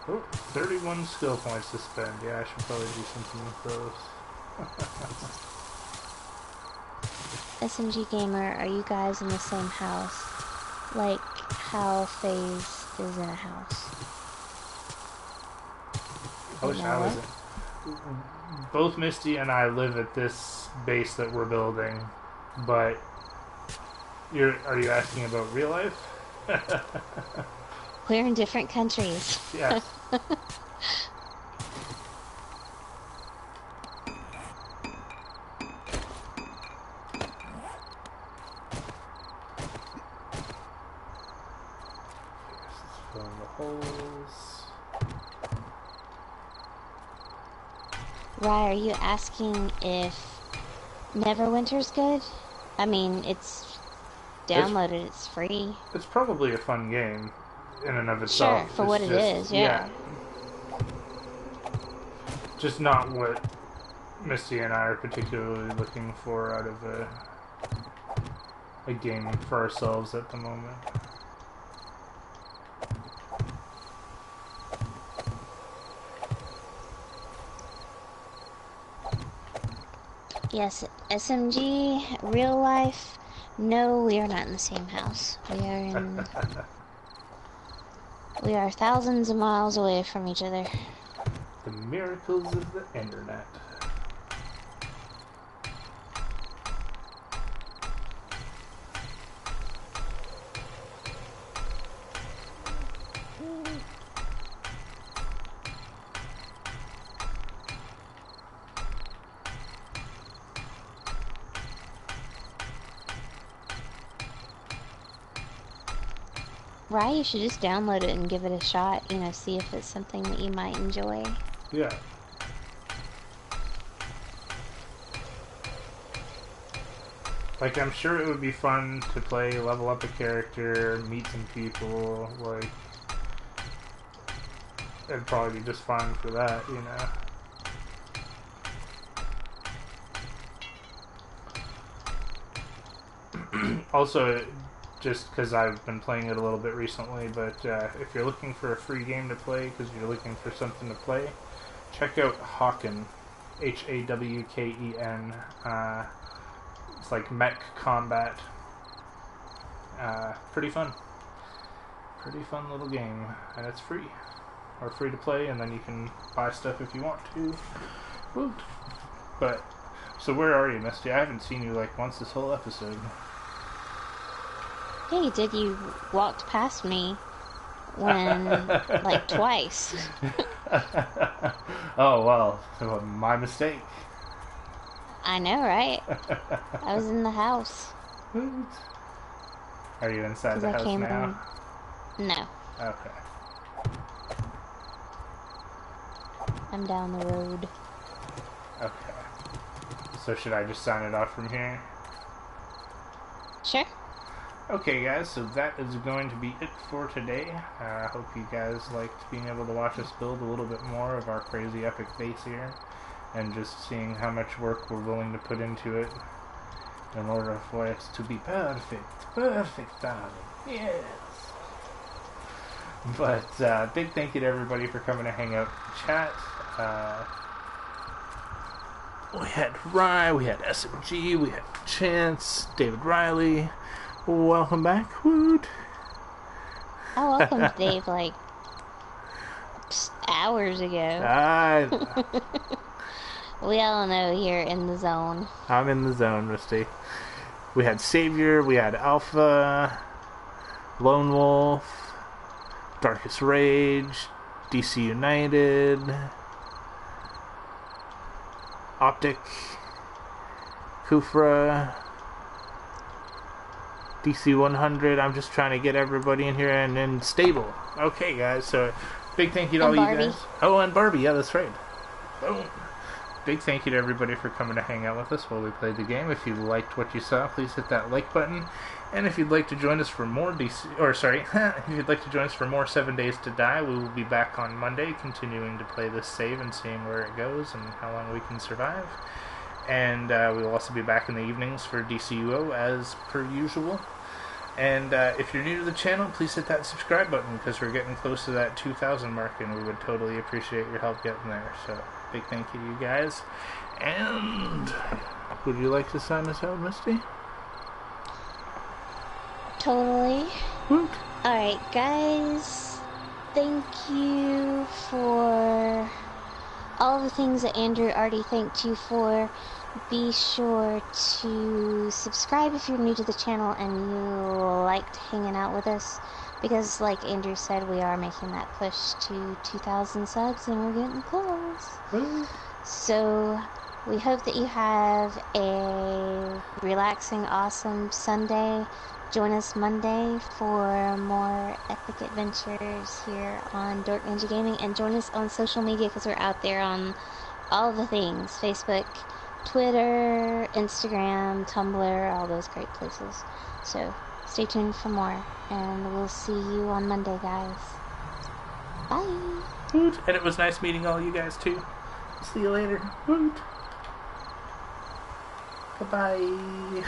Oh, 31 skill points to spend. Yeah, I should probably do something with those. SMG Gamer, are you guys in the same house? Like how FaZe is in a house? I wish I was in. Both Misty and I live at this base that we're building, but are you asking about real life? We're in different countries. Yeah. Filling the holes. Rye, are you asking if Neverwinter's good? I mean, it's downloaded, it's free. It's probably a fun game in and of itself. Sure, for what it is, yeah. Just not what Misty and I are particularly looking for out of a game for ourselves at the moment. Yes, SMG, real life, no, we are not in the same house. We are thousands of miles away from each other. The miracles of the internet. Right, you should just download it and give it a shot, you know, see if it's something that you might enjoy. Yeah. Like, I'm sure it would be fun to play, level up a character, meet some people, like, it'd probably be just fun for that, you know? Also, just because I've been playing it a little bit recently, but if you're looking for a free game to play, because you're looking for something to play, check out Hawken, Hawken. It's like mech combat. Pretty fun. Pretty fun little game, and it's free. Or free to play, and then you can buy stuff if you want to. Woot. But, so where are you, Misty? I haven't seen you like once this whole episode. Yeah, you did. You walked past me when, like, twice. Oh, well, my mistake. I know, right? I was in the house Are you inside because the I house came now? in. No, Okay. I'm down the road. Okay. So should I just sign it off from here? Sure. Okay, guys, so that is going to be it for today. I hope you guys liked being able to watch us build a little bit more of our crazy epic base here, and just seeing how much work we're willing to put into it in order for it to be perfect. Perfect, darling. Yes. But big thank you to everybody for coming to hang out and chat. We had Rye, we had SMG, we had Chance, David Riley. Welcome back. Woot. I welcomed Dave like hours ago. I, We all know you're in the zone. I'm in the zone, Misty. We had Savior, we had Alpha, Lone Wolf, Darkest Rage, DC United, Optic, Kufra, DC 100. I'm just trying to get everybody in here, and then Stable. Okay, guys, so big thank you to all And you Barbie. guys. Oh, and Barbie, yeah, that's right. Boom. Big thank you to everybody for coming to hang out with us while we played the game. If you liked what you saw, please hit that like button. And if you'd like to join us for more if you'd like to join us for more 7 Days to Die, we will be back on Monday, continuing to play this save and seeing where it goes and how long we can survive. And we will also be back in the evenings for DCUO as per usual. And if you're new to the channel, please hit that subscribe button because we're getting close to that 2,000 mark, and we would totally appreciate your help getting there. So, big thank you to you guys. And would you like to sign us out, Misty? Totally. Woot. Alright, guys. Thank you for all the things that Andrew already thanked you for. Be sure to subscribe if you're new to the channel and you liked hanging out with us. Because, like Andrew said, we are making that push to 2,000 subs and we're getting close. Woot. So, we hope that you have a relaxing, awesome Sunday. Join us Monday for more epic adventures here on Dork Ninja Gaming. And join us on social media because we're out there on all the things. Facebook, Twitter, Instagram, Tumblr, all those great places. So, stay tuned for more. And we'll see you on Monday, guys. Bye! Woot. And it was nice meeting all you guys, too. See you later. Woot. Goodbye.